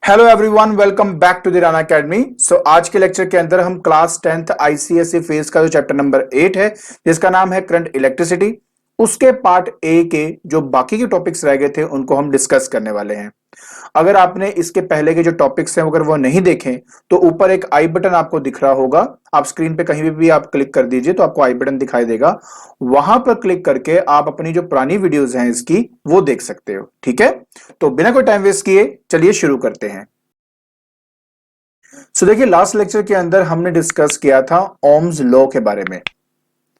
Hello everyone, welcome back to the Rana academy. आज के lecture के अंदर हम क्लास 10th आईसीएसई फेज का जो चैप्टर नंबर 8 है जिसका नाम है करंट इलेक्ट्रिसिटी, उसके पार्ट ए के जो बाकी के टॉपिक्स रह गए थे उनको हम डिस्कस करने वाले हैं। अगर आपने इसके पहले के जो टॉपिक्स हैं अगर वो नहीं देखें तो ऊपर एक आई बटन आपको दिख रहा होगा, आप स्क्रीन पे कहीं भी आप क्लिक कर दीजिए तो आपको आई बटन दिखाई देगा। वहां पर क्लिक करके आप अपनी जो पुरानी वीडियोस हैं इसकी वो देख सकते हो। ठीक है, तो बिना कोई टाइम वेस्ट किए चलिए शुरू करते हैं। देखिए, लास्ट लेक्चर के अंदर हमने डिस्कस किया था ओम्स लॉ के बारे में।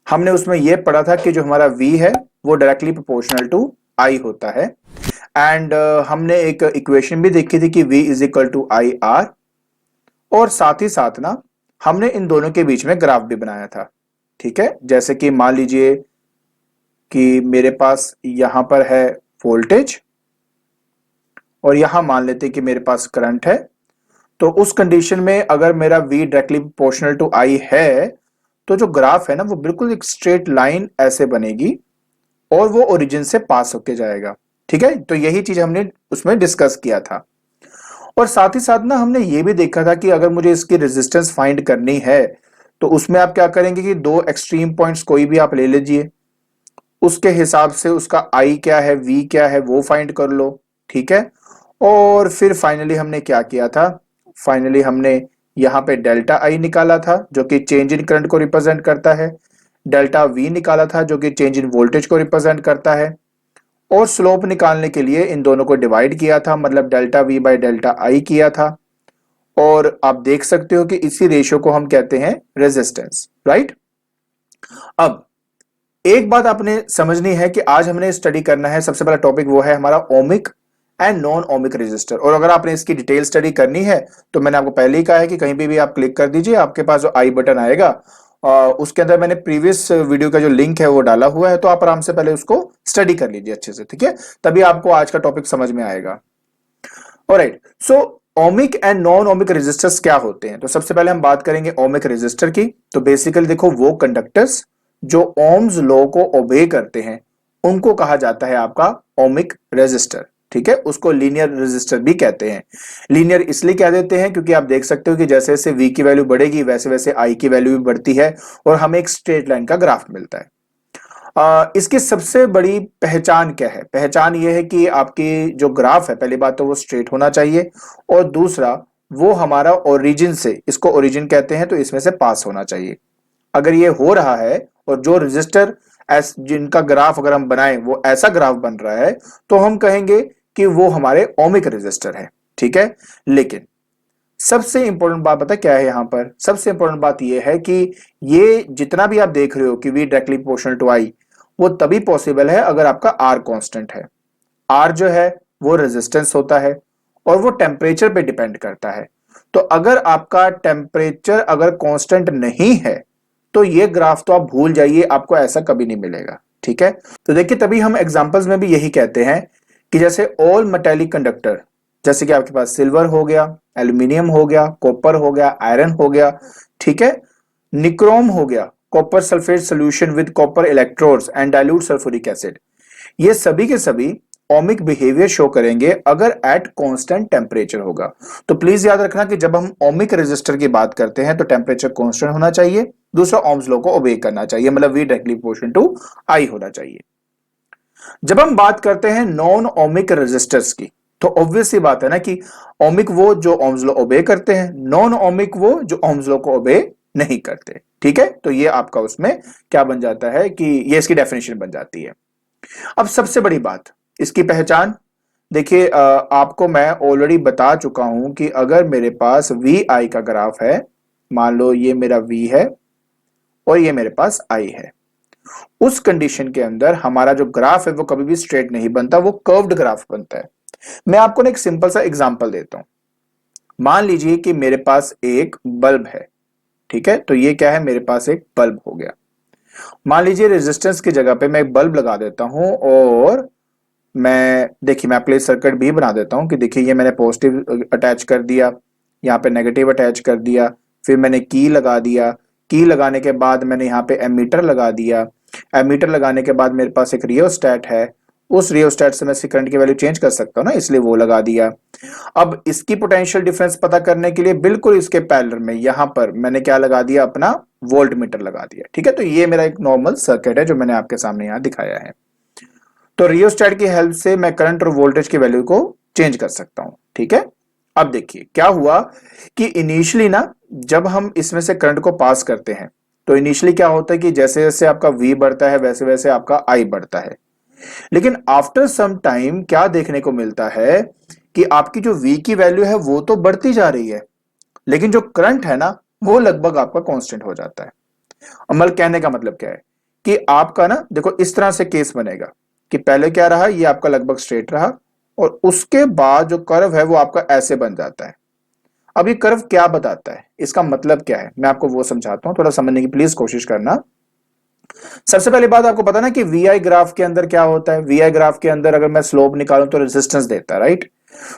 हमने उसमें यह पढ़ा था कि जो हमारा V है वो डायरेक्टली प्रोपोर्शनल टू I होता है। एंड हमने एक इक्वेशन भी देखी थी कि V is equal to I R, और साथ ही साथ ना हमने इन दोनों के बीच में ग्राफ भी बनाया था। ठीक है, जैसे कि मान लीजिए कि मेरे पास यहां पर है वोल्टेज और यहां मान लेते कि मेरे पास करंट है। तो उस कंडीशन में अगर मेरा V directly proportional to I है तो जो ग्राफ है ना वो बिल्कुल एक स्ट्रेट लाइन ऐसे बनेगी और वो ओरिजिन से पास होके जाएगा। ठीक है, तो यही चीज हमने उसमें डिस्कस किया था। और साथ ही साथ ना हमने ये भी देखा था कि अगर मुझे इसकी रेजिस्टेंस फाइंड करनी है तो उसमें आप क्या करेंगे कि दो एक्सट्रीम पॉइंट्स कोई भी आप ले लीजिए, उसके हिसाब से उसका I क्या है V क्या है वो फाइंड कर लो। ठीक है, और फिर फाइनली हमने क्या किया था, फाइनली हमने यहां पे डेल्टा आई निकाला था जो कि चेंज इन करंट को रिप्रेजेंट करता है, डेल्टा वी निकाला था जो कि चेंज इन वोल्टेज को रिप्रेजेंट करता है, और स्लोप निकालने के लिए इन दोनों को डिवाइड किया था, मतलब डेल्टा वी बाय डेल्टा आई किया था। और आप देख सकते हो कि इसी रेशियो को हम कहते हैं रेजिस्टेंस, राइट। अब एक बात आपने समझनी है कि आज हमने स्टडी करना है, सबसे पहला टॉपिक वो है हमारा ohmic and non ohmic resistor. और अगर आपने इसकी डिटेल स्टडी करनी है तो मैंने आपको पहले ही कहा है कि कहीं भी आप क्लिक कर दीजिए, आपके पास जो आई बटन आएगा उसके अंदर मैंने प्रीवियस वीडियो का जो लिंक है वो डाला हुआ है, तो आप आराम से पहले उसको स्टडी कर लीजिए अच्छे से। ठीक है, तभी आपको आज का टॉपिक समझ में आएगा। Alright, so ohmic and non ohmic resistors क्या होते हैं। तो सबसे पहले हम बात करेंगे ओमिक रेजिस्टर की। तो बेसिकली देखो, वो कंडक्टर्स जो ओम्स लॉ को ओबे करते हैं उनको कहा जाता है आपका ओमिक रेजिस्टर। ठीक है, उसको लीनियर रेजिस्टर भी कहते हैं। लीनियर इसलिए कह देते हैं क्योंकि आप देख सकते हो कि जैसे जैसे V की वैल्यू बढ़ेगी वैसे वैसे I की वैल्यू भी बढ़ती है और हमें एक स्ट्रेट लाइन का ग्राफ मिलता है। इसकी सबसे बड़ी पहचान क्या है? पहचान यह है कि आपकी जो ग्राफ है, पहली बात तो वो स्ट्रेट होना चाहिए, और दूसरा वो हमारा ओरिजिन से, इसको ओरिजिन कहते हैं, तो इसमें से पास होना चाहिए। अगर ये हो रहा है और जो रजिस्टर जिनका ग्राफ अगर हम बनाएं वो ऐसा ग्राफ बन रहा है तो हम कहेंगे कि वो हमारे ओमिक रजिस्टर है। ठीक है, लेकिन सबसे इंपॉर्टेंट बात पता क्या है यहां पर? सबसे इंपॉर्टेंट बात यह है कि ये जितना भी आप देख रहे हो कि V directly proportional to I, वो तभी पॉसिबल है अगर आपका R कांस्टेंट है। R जो है वो रेजिस्टेंस होता है और वो टेम्परेचर पे डिपेंड करता है। तो अगर आपका टेम्परेचर अगर कांस्टेंट नहीं है तो ये ग्राफ तो आप भूल जाइए, आपको ऐसा कभी नहीं मिलेगा। ठीक है, तो देखिए तभी हम एग्जांपल्स में भी यही कहते हैं कि जैसे ऑल मेटेलिक कंडक्टर, जैसे कि आपके पास सिल्वर हो गया, एल्यूमिनियम हो गया, कॉपर हो गया, आयरन हो गया, ठीक है, निक्रोम हो गया, copper sulphate solution with copper electrodes and dilute sulphuric acid, ये सभी के सभी ओमिक बिहेवियर शो करेंगे अगर एट कांस्टेंट टेम्परेचर होगा। तो प्लीज याद रखना कि जब हम ओमिक रेजिस्टर की बात करते हैं तो टेम्परेचर कांस्टेंट होना चाहिए, दूसरा ओम्स लॉ को ओबे करना चाहिए, मतलब V directly proportional to I होना चाहिए। जब हम बात करते हैं नॉन ओमिक रेजिस्टर्स की तो ऑब्वियस सी बात है ना कि ओमिक वो जो ओम्स लॉ ओबे करते हैं, नॉन ओमिक वो जो ओम्स लॉ को ओबे नहीं करते। ठीक है, तो ये आपका उसमें क्या बन जाता है कि ये इसकी डेफिनेशन बन जाती है। अब सबसे बड़ी बात इसकी पहचान देखिए, आपको मैं ऑलरेडी बता चुका हूं कि अगर मेरे पास VI का ग्राफ है, मान लो ये मेरा V है और ये मेरे पास I है, उस कंडीशन के अंदर हमारा जो ग्राफ है वो कभी भी स्ट्रेट नहीं बनता, वो कर्व्ड ग्राफ बनता है। मैं आपको ना एक सिंपल सा एग्जांपल देता हूं। मान लीजिए कि मेरे पास एक बल्ब है। ठीक है, तो ये क्या है, मेरे पास एक बल्ब हो गया। मान लीजिए रेजिस्टेंस की जगह पे मैं एक बल्ब लगा देता हूं और मैं देखिए मैं प्लेस सर्किट भी बना देता हूं कि देखिए ये मैंने पॉजिटिव अटैच कर दिया, यहाँ पे नेगेटिव अटैच कर दिया, फिर मैंने की लगा दिया, की लगाने के बाद मैंने यहाँ पे एमीटर लगा दिया, एमीटर लगाने के बाद मेरे पास एक रियोस्टेट है उस रियोस्टेट से मैं इसकी करंट की वैल्यू चेंज कर सकता हूं ना, इसलिए वो लगा दिया। अब इसकी पोटेंशियल डिफरेंस पता करने के लिए बिल्कुल इसके पैरेलल में यहां पर मैंने क्या लगा दिया, अपना वोल्ट मीटर लगा दिया। ठीक है, तो ये मेरा एक नॉर्मल सर्किट है जो मैंने आपके सामने यहां दिखाया है। तो रियोस्टेट की हेल्प से मैं करंट और वोल्टेज की वैल्यू को चेंज कर सकता हूं। ठीक है, अब देखिए क्या हुआ कि इनिशियली ना जब हम इसमें से करंट को पास करते हैं तो इनिशियली क्या होता है कि जैसे जैसे आपका V बढ़ता है वैसे वैसे आपका I बढ़ता है। लेकिन आफ्टर सम टाइम क्या देखने को मिलता है कि आपकी जो V की वैल्यू है वो तो बढ़ती जा रही है, लेकिन जो करंट है ना वो लगभग आपका कांस्टेंट हो जाता है। अमल कहने का मतलब क्या है कि आपका ना देखो इस तरह से केस बनेगा कि पहले क्या रहा, ये आपका लगभग स्ट्रेट रहा और उसके बाद जो कर्व है वो आपका ऐसे बन जाता है। अब ये कर्व क्या बताता है, इसका मतलब क्या है, मैं आपको वो समझाता हूं, थोड़ा समझने की प्लीज कोशिश करना। सबसे पहली बात आपको पता ना कि वी आई ग्राफ के अंदर क्या होता है, वी आई ग्राफ के अंदर अगर मैं स्लोप निकालूं तो रेजिस्टेंस देता है, राइट।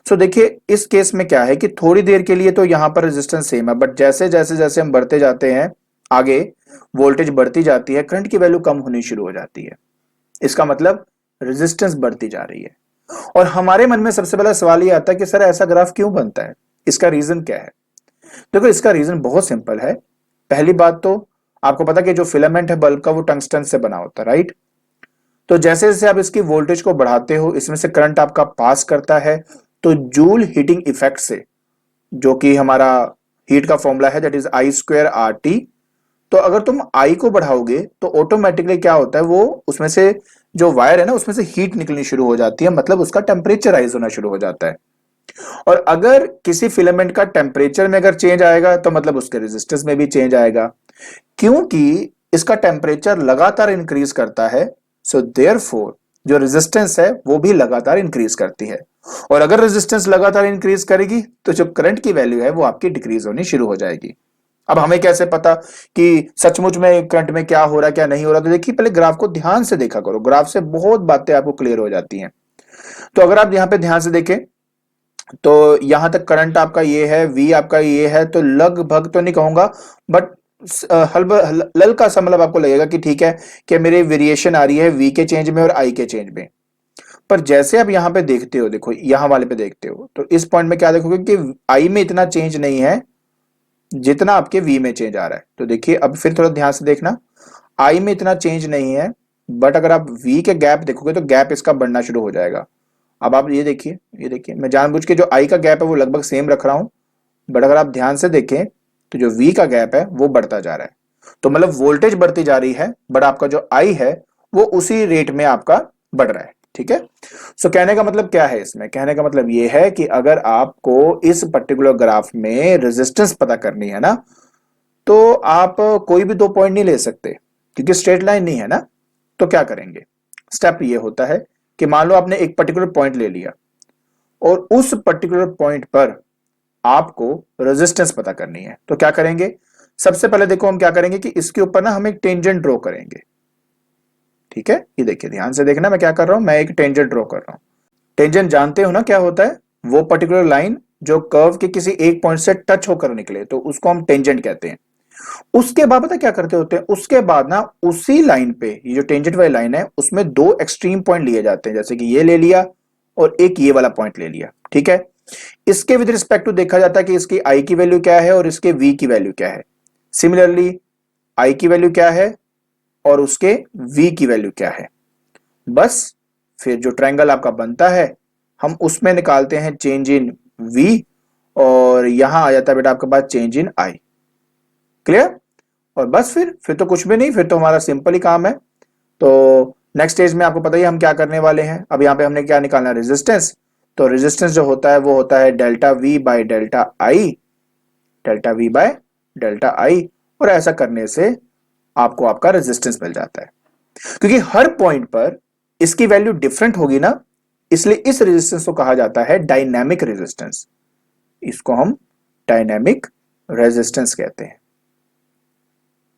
सो देखिए इस केस में क्या है कि थोड़ी देर के लिए तो यहां पर रेजिस्टेंस सेम है, बट जैसे जैसे जैसे हम बढ़ते जाते हैं आगे, वोल्टेज बढ़ती जाती है, करंट की वैल्यू कम होनी शुरू हो जाती है। इसका मतलब रेजिस्टेंस बढ़ती जा रही है। और हमारे मन में सबसे पहला सवाल ये आता है कि सर ऐसा ग्राफ क्यों बनता है, इसका रीजन क्या है। देखो इसका रीजन बहुत सिंपल है। पहली बात तो आपको पता कि जो फिलामेंट है बल्ब का वो टंगस्टन से बना होता है, राइट। तो जैसे जैसे आप इसकी वोल्टेज को बढ़ाते हो, इसमें से करंट आपका पास करता है, तो जूल हीटिंग इफेक्ट से, जो कि हमारा हीट का फॉर्मूला है दैट इज I²RT। तो अगर तुम आई को बढ़ाओगे तो ऑटोमेटिकली क्या होता है, वो उसमें से जो वायर है ना उसमें से हीट निकलनी शुरू हो जाती है, मतलब उसका टेम्परेचर राइज होना शुरू हो जाता है। और अगर किसी फिलामेंट का टेम्परेचर में अगर चेंज आएगा तो मतलब उसके रेजिस्टेंस में भी चेंज आएगा, क्योंकि इसका टेम्परेचर लगातार इंक्रीज करता है। सो देयरफॉर जो रेजिस्टेंस है वो भी लगातार इंक्रीज करती है। और अगर रेजिस्टेंस लगातार इंक्रीज करेगी तो जो करंट की वैल्यू है वो आपकी डिक्रीज होनी शुरू हो जाएगी। अब हमें कैसे पता कि सचमुच में करंट में क्या हो रहा है क्या नहीं हो रहा, तो देखिए पहले ग्राफ को ध्यान से देखा करो, ग्राफ से बहुत बातें आपको क्लियर हो जाती हैं। तो अगर आप यहां पे ध्यान से देखें तो यहां तक करंट आपका ये है, वी आपका ये है, तो लगभग तो नहीं कहूंगा बट हल्का सा मतलब आपको लगेगा कि ठीक है कि मेरी वेरिएशन आ रही है वी के चेंज में और आई के चेंज में। पर जैसे आप यहां पे देखते हो, देखो यहां वाले पे देखते हो, तो इस पॉइंट में क्या देखोगे कि आई में इतना चेंज नहीं है जितना आपके वी में चेंज आ रहा है। तो देखिए अब फिर थोड़ा ध्यान से देखना, आई में इतना चेंज नहीं है, बट अगर आप वी के गैप देखोगे तो गैप इसका बढ़ना शुरू हो जाएगा। अब आप ये देखिए, ये देखिए मैं जानबूझ के जो आई का गैप है वो लगभग सेम रख रहा हूं, बट अगर आप ध्यान से देखें तो जो वी का गैप है वो बढ़ता जा रहा है। तो मतलब वोल्टेज बढ़ती जा रही है बट आपका जो आई है वो उसी रेट में आपका बढ़ रहा है। ठीक है, सो कहने का मतलब क्या है, इसमें कहने का मतलब ये है कि अगर आपको इस पर्टिकुलर ग्राफ में रेजिस्टेंस पता करनी है ना, तो आप कोई भी दो पॉइंट नहीं ले सकते क्योंकि स्ट्रेट लाइन नहीं है ना। तो क्या करेंगे, स्टेप ये होता है कि मान लो आपने एक पर्टिकुलर पॉइंट ले लिया और उस पर्टिकुलर पॉइंट पर आपको रेजिस्टेंस पता करनी है, तो क्या करेंगे, सबसे पहले देखो हम क्या करेंगे कि इसके ऊपर ना हम एक टेंजेंट ड्रॉ करेंगे। ठीक है, ये देखिए ध्यान से देखना मैं क्या कर रहा हूं, मैं एक टेंजेंट ड्रॉ कर रहा हूं। टेंजेंट जानते हो ना क्या होता है, वो पर्टिकुलर लाइन जो कर्व के किसी एक पॉइंट से टच होकर निकले तो उसको हम टेंजेंट कहते हैं। उसके बाद पता क्या करते होते हैं, उसके बाद ना उसी लाइन पे, ये जो टेंजेंट वाली लाइन है उसमें दो एक्सट्रीम पॉइंट लिए जाते हैं, जैसे कि ये ले लिया और एक ये वाला पॉइंट ले लिया। ठीक है, इसके विद रिस्पेक्ट टू देखा जाता है कि इसकी आई की वैल्यू क्या है और इसके वी की वैल्यू क्या है। सिमिलरली आई की वैल्यू क्या है और उसके वी की वैल्यू क्या है। बस फिर जो ट्रायंगल आपका बनता है हम उसमें निकालते हैं चेंज इन वी, और यहां आ जाता है बेटा आपके पास चेंज इन आई। क्लियर, और बस फिर तो कुछ भी नहीं, फिर तो हमारा सिंपल ही काम है। तो नेक्स्ट स्टेज में आपको पता ही हम क्या करने वाले हैं। अब यहाँ पे हमने क्या निकालना है, रेजिस्टेंस। तो रेजिस्टेंस जो होता है वो होता है delta we by delta I, delta we by delta आई। और ऐसा करने से आपको आपका रेजिस्टेंस मिल जाता है। क्योंकि हर पॉइंट पर इसकी वैल्यू डिफरेंट होगी ना, इसलिए इस रेजिस्टेंस को कहा जाता है डायनामिक रेजिस्टेंस। इसको हम डायनामिक रेजिस्टेंस कहते हैं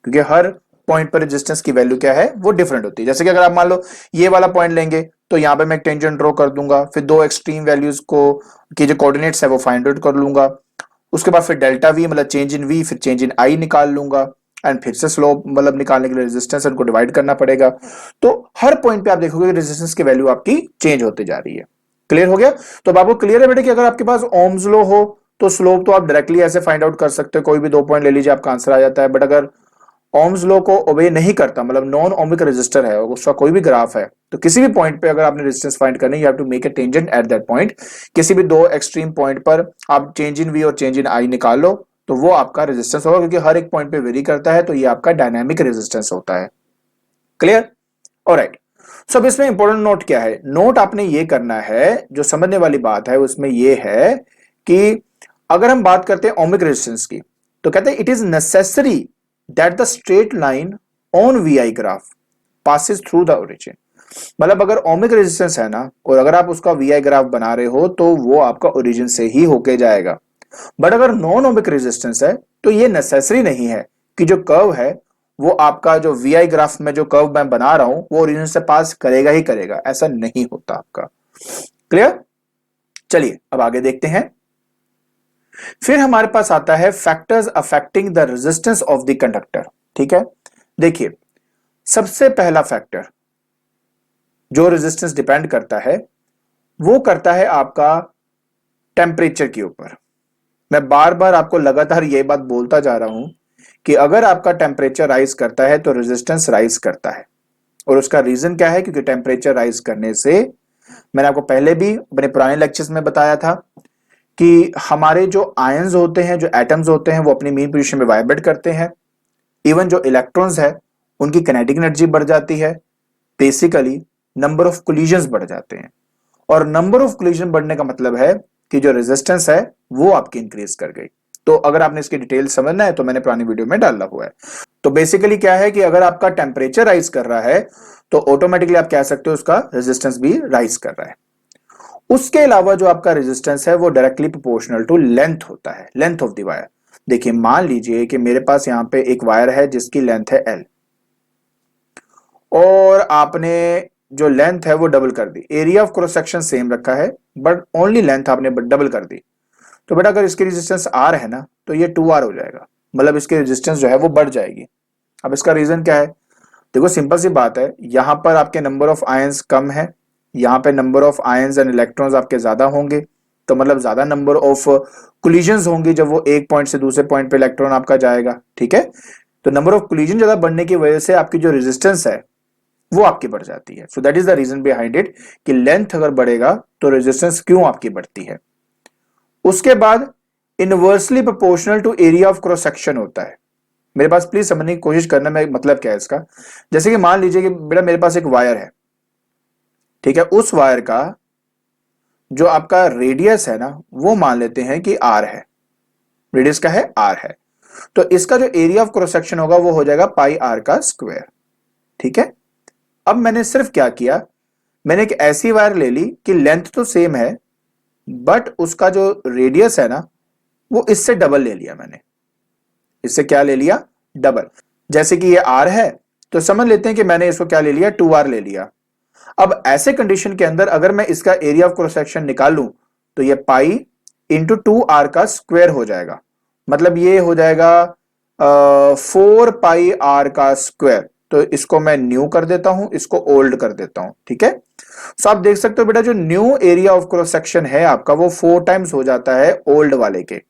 क्योंकि हर पॉइंट पर रेजिस्टेंस की वैल्यू क्या है वो डिफरेंट होती है। जैसे कि अगर आप मान लो ये वाला पॉइंट लेंगे तो यहां पे मैं एक टेंजेंट ड्रॉ कर दूंगा, फिर दो एक्सट्रीम वैल्यूज को की जो कोऑर्डिनेट्स है वो फाइंड आउट कर लूंगा। उसके बाद फिर डेल्टा वी मतलब चेंज इन वी, फिर चेंज इन आई निकाल लूंगा। एंड फिर से स्लोप मतलब निकालने के लिए रेजिस्टेंस उनको डिवाइड करना पड़ेगा। तो हर पॉइंट पे आप देखोगे रेजिस्टेंस की वैल्यू आपकी चेंज होती जा रही है। क्लियर हो गया? तो अब आपको क्लियर है बेटे कि अगर आपके पास ओम्स लॉ हो तो स्लोप तो आप डायरेक्टली ऐसे फाइंड आउट कर सकते हो, कोई भी 2 पॉइंट ले लीजिए आपका आंसर आ जाता है। बट अगर ओम्स लॉ को ओबे नहीं करता, मतलब नॉन ओमिक रेजिस्टर है, उसका कोई भी ग्राफ है, तो किसी भी पॉइंट पे अगर आपने रेजिस्टेंस फाइंड करनी, you have to make a tangent at that point. किसी भी दो एक्सट्रीम पॉइंट पर आप चेंज इन वी और चेंज इन आई निकाल लो, तो वो आपका रेजिस्टेंस होगा, क्योंकि हर एक पॉइंट पे वेरी करता है, तो ये आपका डायनामिक रेजिस्टेंस होता है। क्लियर? ऑलराइट। सो अब इसमें इंपॉर्टेंट नोट क्या है? नोट आपने ये करना है, जो समझने वाली बात है उसमें ये है कि अगर हम बात करते हैं ओमिक रेजिस्टेंस की, तो कहते हैं it is necessary that the straight line on VI graph passes through the origin. मतलब अगर ओमिक रेजिस्टेंस है ना, और अगर आप उसका वीआई ग्राफ बना रहे हो, तो वो आपका ओरिजिन से ही होके जाएगा। बट अगर नॉन ओमिक रेजिस्टेंस है, तो ये नेसेसरी नहीं है कि जो कर्व है वो आपका जो वीआई ग्राफ में जो कर्व मैं बना रहा हूं वो ओरिजिन से पास करेगा ही करेगा, ऐसा नहीं होता आपका। क्लियर? चलिए अब आगे देखते हैं। फिर हमारे पास आता है factors affecting the resistance of the conductor. ठीक है, देखिए सबसे पहला फैक्टर जो रेजिस्टेंस डिपेंड करता है वो करता है आपका टेम्परेचर के ऊपर। मैं बार बार आपको लगातार ये बात बोलता जा रहा हूं कि अगर आपका टेम्परेचर राइज करता है तो रेजिस्टेंस राइज करता है। और उसका रीजन क्या है? क्योंकि टेम्परेचर राइज करने से, मैंने आपको पहले भी अपने पुराने लेक्चर्स में बताया था कि हमारे जो आयंस होते हैं, जो एटम्स होते हैं, वो अपनी मीन पोजीशन में वाइब्रेट करते हैं। इवन जो इलेक्ट्रॉन्स है उनकी काइनेटिक एनर्जी बढ़ जाती है। बेसिकली नंबर ऑफ कोलिजन्स बढ़ जाते हैं, और नंबर ऑफ कोलिजन बढ़ने का मतलब है कि जो रेजिस्टेंस है वो आपकी इंक्रीज कर गई। तो अगर आपने इसकी डिटेल समझना है तो मैंने पुरानी वीडियो में डाला हुआ है। तो बेसिकली क्या है कि अगर आपका टेम्परेचर राइज कर रहा है तो ऑटोमेटिकली आप कह सकते हो उसका रेजिस्टेंस भी राइज कर रहा है। उसके अलावा जो आपका रेजिस्टेंस है वो डायरेक्टली प्रोपोर्शनल टू लेंथ होता है, लेंथ ऑफ द वायर। देखिए मान लीजिए कि मेरे पास यहां पे एक वायर है जिसकी लेंथ है L, और आपने जो लेंथ है वो डबल कर दी। Area of cross section same रखा है, बट ओनली लेंथ आपने डबल कर दी। तो बेटा अगर इसकी रेजिस्टेंस R है ना, तो ये 2R हो जाएगा, मतलब इसकी रेजिस्टेंस जो है वो बढ़ जाएगी। अब इसका रीजन क्या है? देखो सिंपल सी बात है, यहां पर आपके नंबर ऑफ आयंस कम है, यहां पे number of ions and electrons आपके ज्यादा होंगे, तो मतलब ज्यादा नंबर ऑफ कोलिजन्स होंगी जब वो एक पॉइंट से दूसरे पॉइंट पे इलेक्ट्रॉन आपका जाएगा। ठीक है, तो नंबर ऑफ कोलिजन ज्यादा बढ़ने की वजह से आपकी जो रेजिस्टेंस है वो आपकी बढ़ जाती है। So that is the reason behind it कि लेंथ अगर बढ़ेगा तो रेजिस्टेंस क्यों आपकी बढ़ती है। उसके बाद inversely proportional to area of cross section होता है। मेरे पास प्लीज समझने की कोशिश करना, मैं मतलब क्या है इसका। जैसे कि मान लीजिए कि बेटा मेरे पास एक वायर है, ठीक है, उस वायर का जो आपका रेडियस है ना वो मान लेते हैं कि R है। रेडियस का है R है, तो इसका जो एरिया ऑफ क्रॉस सेक्शन होगा वो हो जाएगा पाई R का स्क्वायर। ठीक है, अब मैंने सिर्फ क्या किया, मैंने एक ऐसी वायर ले ली कि लेंथ तो सेम है, बट उसका जो रेडियस है ना वो इससे डबल ले लिया मैंने। इससे क्या ले लिया? डबल। जैसे कि ये R है तो समझ लेते हैं कि मैंने इसको क्या ले लिया? 2R ले लिया। अब ऐसे कंडीशन के अंदर अगर मैं इसका एरिया ऑफ क्रॉस सेक्शन निकाल लूं तो ये पाई इंटू 2R का स्क्वायर हो जाएगा, मतलब ये हो जाएगा 4 पाई R का स्क्वायर। तो इसको मैं न्यू कर देता हूं, इसको ओल्ड कर देता हूं। ठीक है, सो आप देख सकते हो बेटा जो new area of cross section है आपका वो 4 टाइम्स हो जाता है ओल्ड वाले के।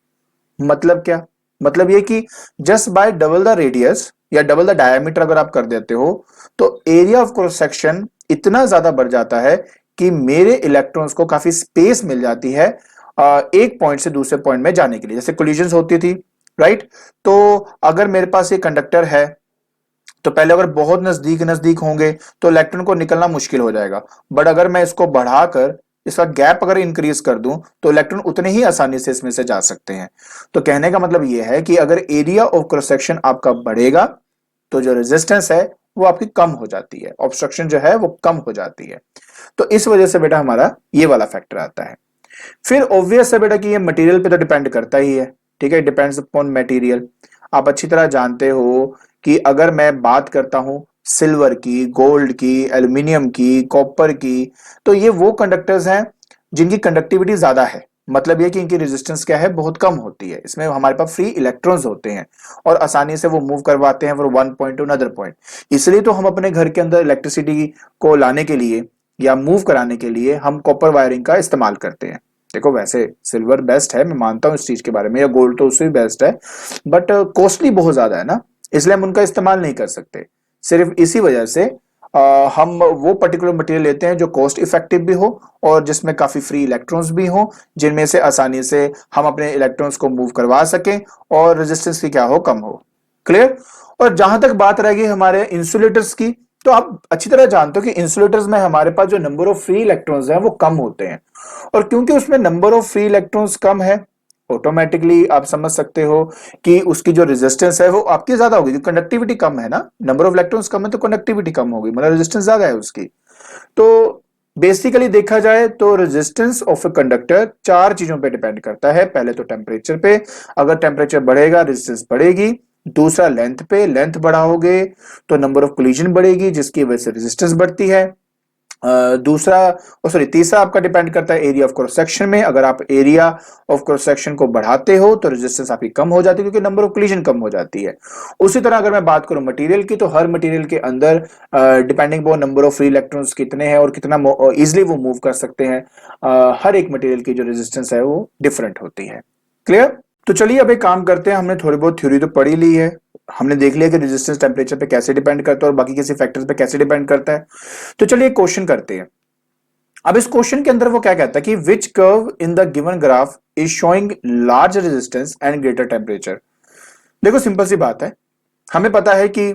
मतलब क्या? मतलब ये कि just by double the radius या डबल द डायमीटर अगर आप कर देते हो तो एरिया ऑफ क्रॉस सेक्शन इतना ज्यादा बढ़ जाता है कि मेरे इलेक्ट्रॉन्स को काफी स्पेस मिल जाती है एक पॉइंट से दूसरे पॉइंट में जाने के लिए। जैसे कोलिजन्स होती थी, राइट? तो अगर मेरे पास ये कंडक्टर है तो पहले अगर बहुत नजदीक नजदीक होंगे तो इलेक्ट्रॉन को निकलना मुश्किल हो जाएगा, बट अगर मैं इसको बढ़ाकर इसका गैप अगर इंक्रीज कर दूं तो इलेक्ट्रॉन उतने ही आसानी से इसमें से जा सकते हैं। तो कहने का मतलब यह है कि अगर एरिया ऑफ क्रॉस सेक्शन आपका बढ़ेगा तो जो रेजिस्टेंस है वो आपकी कम हो जाती है, ऑब्स्ट्रक्शन जो है वो कम हो जाती है। तो इस वजह से बेटा हमारा ये वाला फैक्टर आता है। फिर ऑब्वियस है बेटा कि ये मटेरियल पे तो डिपेंड करता ही है। ठीक है, डिपेंड्स अपॉन मटेरियल। आप अच्छी तरह जानते हो कि अगर मैं बात करता हूं सिल्वर की, गोल्ड की, एल्यूमिनियम की, कॉपर की, तो ये वो कंडक्टर्स हैं जिनकी कंडक्टिविटी ज्यादा है। मतलब ये कि इनकी रेजिस्टेंस क्या है, बहुत कम होती है, इसमें हमारे पास फ्री इलेक्ट्रॉन्स होते हैं और आसानी से वो मूव करवाते हैं from one point two another point. इसलिए तो हम अपने घर के अंदर इलेक्ट्रिसिटी को लाने के लिए या मूव कराने के लिए हम कॉपर वायरिंग का इस्तेमाल करते हैं। देखो वैसे सिल्वर बेस्ट है, मैं मानता हूँ इस चीज के बारे में, या गोल्ड तो उससे भी बेस्ट है, बट कॉस्टली बहुत ज्यादा है ना, इसलिए हम उनका इस्तेमाल नहीं कर सकते। सिर्फ इसी वजह से हम वो पर्टिकुलर मटेरियल लेते हैं जो कॉस्ट इफेक्टिव भी हो और जिसमें काफी फ्री इलेक्ट्रॉन्स भी हो, जिनमें से आसानी से हम अपने इलेक्ट्रॉन्स को मूव करवा सकें और रेजिस्टेंस की क्या हो, कम हो। क्लियर। और जहां तक बात रह गई हमारे इंसुलेटर्स की, तो आप अच्छी तरह जानते हो कि इंसुलेटर्स में हमारे पास जो नंबर ऑफ फ्री इलेक्ट्रॉन्स हैं वो कम होते हैं, और क्योंकि उसमें नंबर ऑफ फ्री इलेक्ट्रॉन्स कम है, ऑटोमेटिकली आप समझ सकते हो कि उसकी जो रेजिस्टेंस है वो आपकी ज्यादा होगी, कंडक्टिविटी कम है ना, नंबर ऑफ इलेक्ट्रॉन्स कम है तो कंडक्टिविटी कम होगी, मतलब रेजिस्टेंस ज्यादा है उसकी। तो बेसिकली देखा जाए तो रेजिस्टेंस ऑफ ए कंडक्टर चार चीजों पे डिपेंड करता है। पहले तो टेम्परेचर पे, अगर टेम्परेचर बढ़ेगा रेजिस्टेंस बढ़ेगी। दूसरा लेंथ पे, लेंथ बढ़ाओगे तो नंबर ऑफ कोलिजन बढ़ेगी जिसकी वजह से रेजिस्टेंस बढ़ती है। दूसरा सॉरी तीसरा आपका डिपेंड करता है एरिया ऑफ क्रॉस सेक्शन में, अगर आप एरिया ऑफ क्रॉस सेक्शन को बढ़ाते हो तो रेजिस्टेंस आपकी कम हो जाती है क्योंकि नंबर ऑफ कोलिजन कम हो जाती है। उसी तरह अगर मैं बात करूं मटेरियल की, तो हर मटेरियल के अंदर depending upon number of free electrons कितने हैं और कितना इजिली वो मूव कर सकते हैं, हर एक मटेरियल की जो रेजिस्टेंस है वो डिफरेंट होती है। क्लियर। तो चलिए अब एक काम करते हैं, हमने थोड़ी बहुत थ्योरी तो पढ़ी ली है, हमने देख लिया कि रेजिस्टेंस टेम्परेचर पे कैसे डिपेंड करता है और बाकी किसी फैक्टर्स पे कैसे डिपेंड करता है। तो चलिए एक क्वेश्चन करते हैं। अब इस क्वेश्चन के अंदर वो क्या कहता है कि which curve in the given graph is showing large resistance and greater temperature. देखो सिंपल सी बात है, हमें पता है कि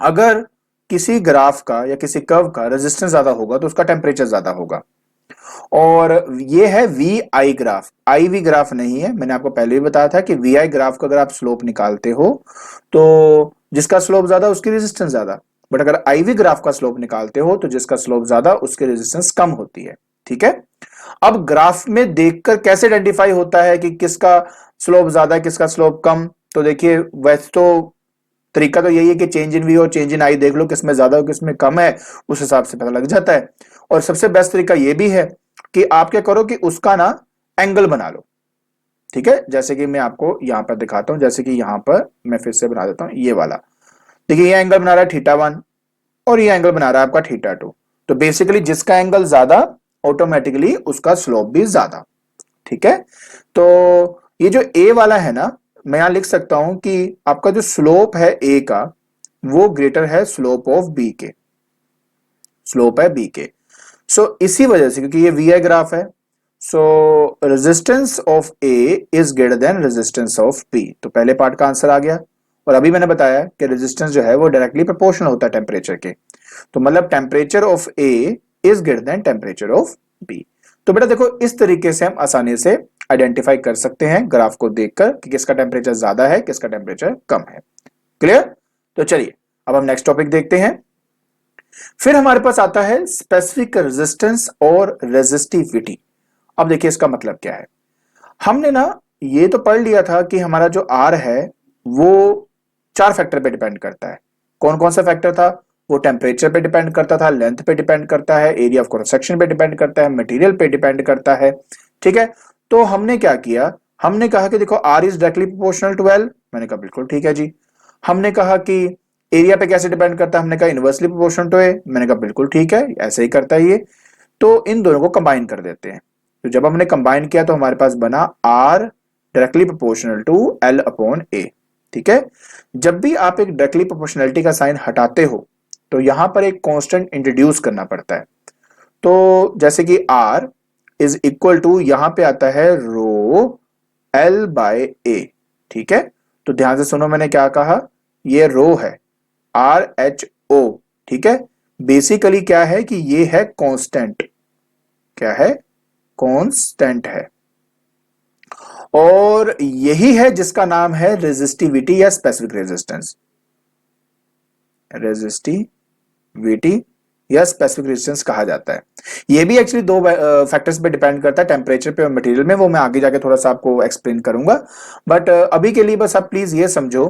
अगर किसी ग्राफ का या किसी कर्व का रेजिस्टेंस ज्यादा होगा तो उसका टेम्परेचर ज्यादा होगा, और ये है V I graph, I V graph नहीं है। मैंने आपको पहले भी बताया था कि वी आई ग्राफ का अगर आप स्लोप निकालते हो तो जिसका स्लोप ज्यादा उसकी रेजिस्टेंस ज्यादा, बट अगर आई वी ग्राफ का स्लोप निकालते हो तो जिसका स्लोप ज्यादा उसकी रेजिस्टेंस कम होती है। ठीक है। अब ग्राफ में देखकर कैसे आइडेंटिफाई होता है कि किसका स्लोप ज्यादा है किसका स्लोप कम, तो देखिए वैसे तो तरीका तो यही है कि चेंज इन वी और चेंज इन आई देख लो, किसमें ज्यादा और किसमें कम है, उस हिसाब से पता लग जाता है। और सबसे बेस्ट तरीका यह भी है कि आप क्या करो कि उसका ना एंगल बना लो। ठीक है, जैसे कि मैं आपको यहां पर दिखाता हूं, जैसे कि यहां पर मैं फिर से बना देता हूं ये वाला। देखिए ये एंगल बना रहा है थीटा 1 और ये एंगल बना रहा है आपका थीटा 2। तो बेसिकली जिसका एंगल ज्यादा ऑटोमेटिकली उसका स्लोप भी ज्यादा। ठीक है। तो ये जो ए वाला है ना, मैं यहां लिख सकता हूं कि आपका जो स्लोप है ए का वो ग्रेटर है स्लोप ऑफ बी के, स्लोप है बी के। सो इसी वजह से क्योंकि ये वी आई ग्राफ है, so resistance of A is greater than resistance of B. तो पहले पार्ट का आंसर आ गया। और अभी मैंने बताया कि रेजिस्टेंस जो है वो डायरेक्टली प्रोपोर्शनल होता है टेम्परेचर के, तो मतलब temperature of A is greater than temperature of B. तो बेटा देखो इस तरीके से हम आसानी से आइडेंटिफाई कर सकते हैं ग्राफ को देखकर कि किसका टेम्परेचर ज्यादा है किसका टेम्परेचर कम है। क्लियर। तो चलिए अब हम नेक्स्ट टॉपिक देखते हैं। फिर हमारे पास आता है स्पेसिफिक रेजिस्टेंस और रेजिस्टिविटी। अब देखिए इसका मतलब क्या है। हमने ना ये तो पढ़ लिया था कि हमारा जो आर है वो चार फैक्टर पे डिपेंड करता है। कौन कौन सा फैक्टर था? वो टेम्परेचर पे डिपेंड करता था, लेंथ पे डिपेंड करता है, एरिया ऑफ क्रॉस सेक्शन पे डिपेंड करता है, मटेरियल पे डिपेंड करता है। ठीक है। तो हमने क्या किया, हमने कहा कि देखो R is directly proportional to L. मैंने कहा बिल्कुल ठीक है जी। हमने कहा कि एरिया पे कैसे डिपेंड करता है, हमने कहा इनवर्सली प्रोपोर्शनल टू ए। मैंने कहा बिल्कुल ठीक है, ऐसे ही करता है ये। तो इन दोनों को कंबाइन कर देते हैं। तो जब हमने कंबाइन किया तो हमारे पास बना R directly proportional to L upon A. ठीक है। जब भी आप एक डायरेक्टली प्रोपोर्शनलिटी का साइन हटाते हो तो यहां पर एक कांस्टेंट इंट्रोड्यूस करना पड़ता है। तो जैसे कि आर इज इक्वल टू यहां पे आता है रो एल बाय ए। ठीक है। तो ध्यान से सुनो मैंने क्या कहा, ये रो है आर एच ओ। ठीक है। बेसिकली क्या है कि ये है कांस्टेंट, क्या है, कांस्टेंट है, और यही है जिसका नाम है रेजिस्टिविटी या स्पेसिफिक रेजिस्टेंस। रेजिस्टिविटी या स्पेसिफिक रेजिस्टेंस कहा जाता है। ये भी एक्चुअली दो फैक्टर्स पे डिपेंड करता है, टेम्परेचर पे और मटेरियल में, वो मैं आगे जाके थोड़ा सा आपको एक्सप्लेन करूंगा। बट अभी के लिए बस आप प्लीज ये समझो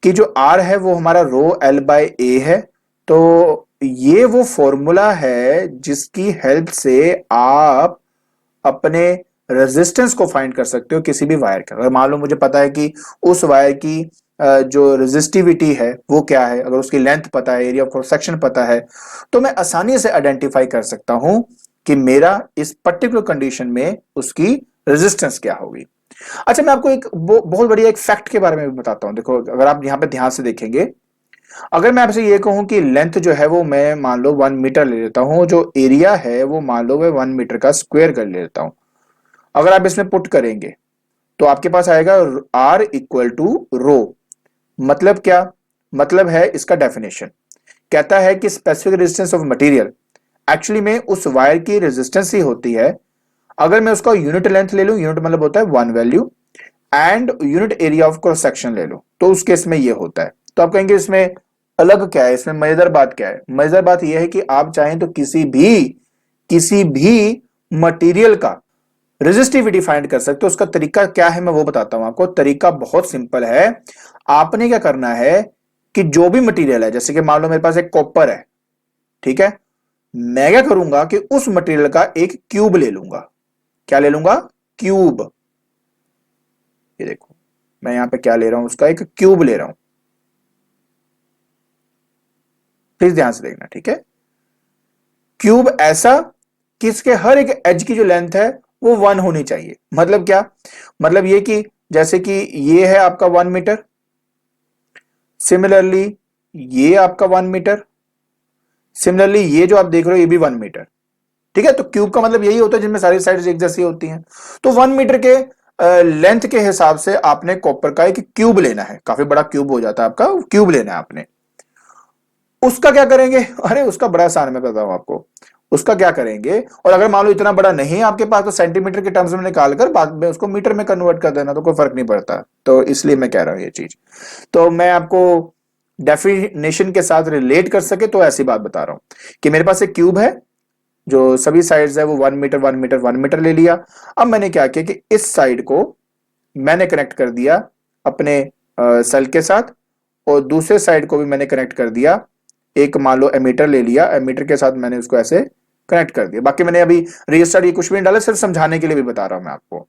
कि जो आर है वो हमारा रो एल बाय ए है। तो ये वो फॉर्मूला है जिसकी हेल्प से आप अपने रेजिस्टेंस को फाइंड कर सकते हो किसी भी वायर का। अगर मान लो मुझे पता है कि उस वायर की जो रेजिस्टिविटी है वो क्या है, अगर उसकी लेंथ पता है, एरिया ऑफ क्रॉस सेक्शन पता है, तो मैं आसानी से आइडेंटिफाई कर सकता हूं कि मेरा इस पर्टिकुलर कंडीशन में उसकी रेजिस्टेंस क्या होगी। अच्छा, मैं आपको एक बहुत बढ़िया एक फैक्ट के बारे में भी बताता हूं। देखो, अगर आप यहां पे ध्यान से देखेंगे, अगर मैं आपसे ये कहूं कि लेंथ जो है वो मैं मान लो 1 मीटर ले लेता हूं, जो एरिया है वो मान लो मैं 1 मीटर का स्क्वायर कर लेता हूं, अगर आप इसमें पुट करेंगे तो आपके पास आएगा R इक्वल टू रो। मतलब क्या? मतलब है इसका डेफिनेशन कहता है कि specific resistance of material actually में उस वायर की रेजिस्टेंस ही होती है। अगर मैं उसका यूनिट लेंथ ले लूं, यूनिट मतलब होता है one value, and unit area of cross section ले लो, तो उस केस में ये होता है। तो आप कहेंगे इसमें अलग क्या है, इसमें मजेदार बात क्या है? मजेदार बात यह है कि आप चाहें तो किसी भी मटेरियल का रेजिस्टिविटी फाइंड कर सकते हो। उसका तरीका क्या है मैं वो बताता हूं आपको। तरीका बहुत सिंपल है। आपने क्या करना है कि जो भी मटेरियल है, जैसे कि मान लो मेरे पास एक कॉपर है, ठीक है, मैं क्या करूंगा कि उस मटेरियल का एक क्यूब ले लूंगा। क्या ले लूंगा? क्यूब। ये देखो, मैं यहां पे क्या ले रहा हूं, उसका एक क्यूब ले रहा हूं। प्लीज ध्यान से देखना, ठीक है। क्यूब ऐसा कि इसके हर एक एज की जो लेंथ है वो 1 होनी चाहिए। मतलब क्या? मतलब ये कि जैसे कि ये है आपका 1 मीटर, सिमिलरली ये आपका 1 मीटर, सिमिलरली ये जो आप देख रहे हो ये भी 1 मीटर, ठीक है। तो क्यूब का मतलब यही होता है जिनमें सारी साइड्स एक जैसी होती हैं। तो 1 मीटर के लेंथ के हिसाब से आपने कॉपर का एक क्यूब लेना है। काफी बड़ा क्यूब हो जाता है आपका, क्यूब लेना है आपने। उसका क्या करेंगे? अरे उसका बड़ा आसान है, मैं बताऊं आपको। उसका क्या करेंगे, और अगर मान लो इतना बड़ा नहीं है आपके पास, तो सेंटीमीटर के टर्म्स में निकाल कर बाद में उसको मीटर में कन्वर्ट कर देना, तो कोई फर्क नहीं पड़ता। तो इसलिए मैं कह रहा हूं ये चीज, तो मैं आपको डेफिनेशन के साथ रिलेट कर सके तो ऐसी बात बता रहा हूं कि मेरे पास एक क्यूब है जो सभी साइड्स है वो 1 मीटर 1 मीटर 1 मीटर ले लिया। अब मैंने क्या किया कि इस साइड को मैंने कनेक्ट कर दिया अपने सेल के साथ, और दूसरे साइड को भी मैंने कनेक्ट कर दिया, एक मान लो एमीटर ले लिया, एमीटर के साथ मैंने उसको ऐसे कनेक्ट कर दिया। बाकी मैंने अभी रजिस्टर ये कुछ भी नहीं डाला, सिर्फ समझाने के लिए भी बता रहा हूं मैं आपको,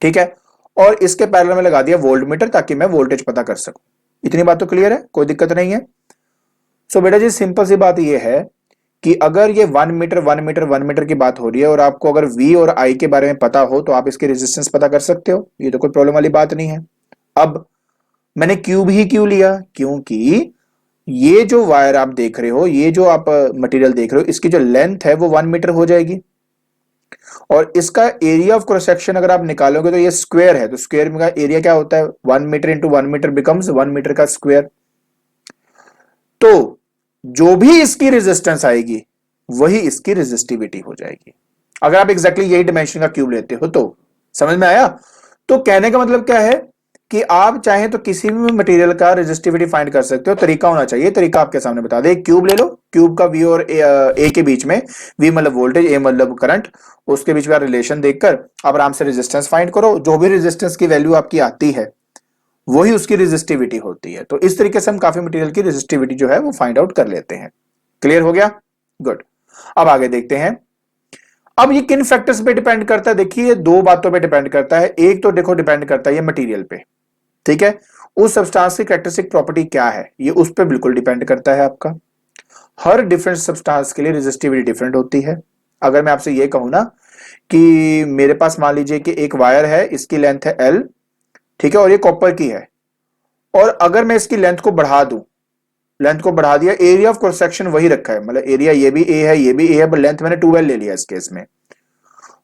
ठीक है। और इसके पैरेलल में लगा दिया वोल्ट मीटर ताकि मैं वोल्टेज पता कर सकूं। इतनी बात तो क्लियर है, कोई दिक्कत नहीं है। सो बेटा जी, सिंपल सी बात यह है कि अगर ये 1 मीटर 1 मीटर 1 मीटर की बात हो रही है और आपको अगर V और I के बारे में पता हो तो आप इसकी रेजिस्टेंस पता कर सकते हो, ये तो कोई प्रॉब्लम वाली बात नहीं है। अब मैंने क्यूब ही क्यों लिया? क्योंकि ये जो वायर आप देख रहे हो, ये जो आप मटेरियल देख रहे हो, इसकी जो लेंथ है वो 1 मीटर हो जाएगी, और इसका एरिया ऑफ क्रॉस सेक्शन अगर आप निकालोगे तो ये स्क्वायर है, तो स्क्वायर का एरिया क्या होता है? 1 metre into 1 metre becomes 1 metre का स्क्वायर। तो जो भी इसकी रेजिस्टेंस आएगी वही इसकी रेजिस्टिविटी हो जाएगी, अगर आप एग्जैक्टली यही डिमेंशन का क्यूब लेते हो तो। समझ में आया? तो कहने का मतलब क्या है कि आप चाहें तो किसी भी मटेरियल का रेजिस्टिविटी फाइंड कर सकते हो। तरीका होना चाहिए, तरीका आपके सामने बता दे। क्यूब ले लो, क्यूब का वी और ए के बीच में, वी मतलब वोल्टेज, ए मतलब करंट, उसके बीच में रिलेशन देखकर आप आराम से रेजिस्टेंस फाइंड करो। जो भी रेजिस्टेंस की वैल्यू आपकी आती है वही उसकी रेजिस्टिविटी होती है। तो इस तरीके से हम काफी मटेरियल की रेजिस्टिविटी जो है वो फाइंड आउट कर लेते हैं। क्लियर हो गया? गुड। अब आगे देखते हैं। अब ये किन फैक्टर्स पे डिपेंड करता है? देखिए, दो बातों पे डिपेंड करता है। एक तो देखो डिपेंड करता है ये मटेरियल पे, ठीक है। उस सब्सटेंस की कैरेक्टरिस्टिक प्रॉपर्टी क्या है ये उस पर बिल्कुल डिपेंड करता है आपका। हर डिफरेंट सब्सटेंस के लिए रेजिस्टिविटी डिफरेंट होती है। अगर मैं आपसे ये कहूं ना कि मेरे पास मान लीजिए कि एक वायर है, इसकी लेंथ है L, ठीक है, और ये कॉपर की है, और अगर मैं इसकी लेंथ को बढ़ा दूं, लेंथ को बढ़ा दिया, एरिया ऑफ क्रॉस सेक्शन वही रखा है, मतलब एरिया ये भी ए है ये भी ए है, पर लेंथ मैंने 12 ले लिया इस केस में,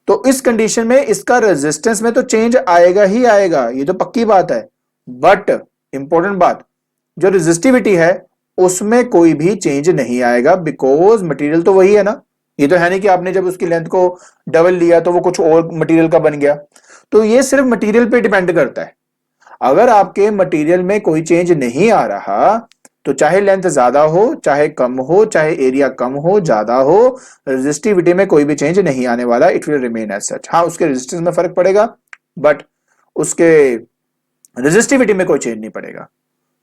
तो इस कंडीशन में इसका रेजिस्टेंस में तो चेंज आएगा ही आएगा, ये तो पक्की बात है। बट इंपॉर्टेंट बात, जो रेजिस्टिविटी है उसमें कोई भी चेंज नहीं आएगा, बिकॉज मटेरियल तो वही है ना। ये तो है नहीं कि आपने जब उसकी लेंथ को डबल लिया तो वो कुछ और मटेरियल का बन गया। तो ये सिर्फ मटेरियल पे डिपेंड करता है। अगर आपके मटेरियल में कोई चेंज नहीं आ रहा तो चाहे लेंथ ज्यादा हो चाहे कम हो, चाहे एरिया कम हो ज्यादा हो, रेजिस्टिविटी में कोई भी चेंज नहीं आने वाला। It will remain as such. हाँ, उसके रेजिस्टेंस में फर्क पड़ेगा बट उसके रेजिस्टिविटी में कोई चेंज नहीं पड़ेगा।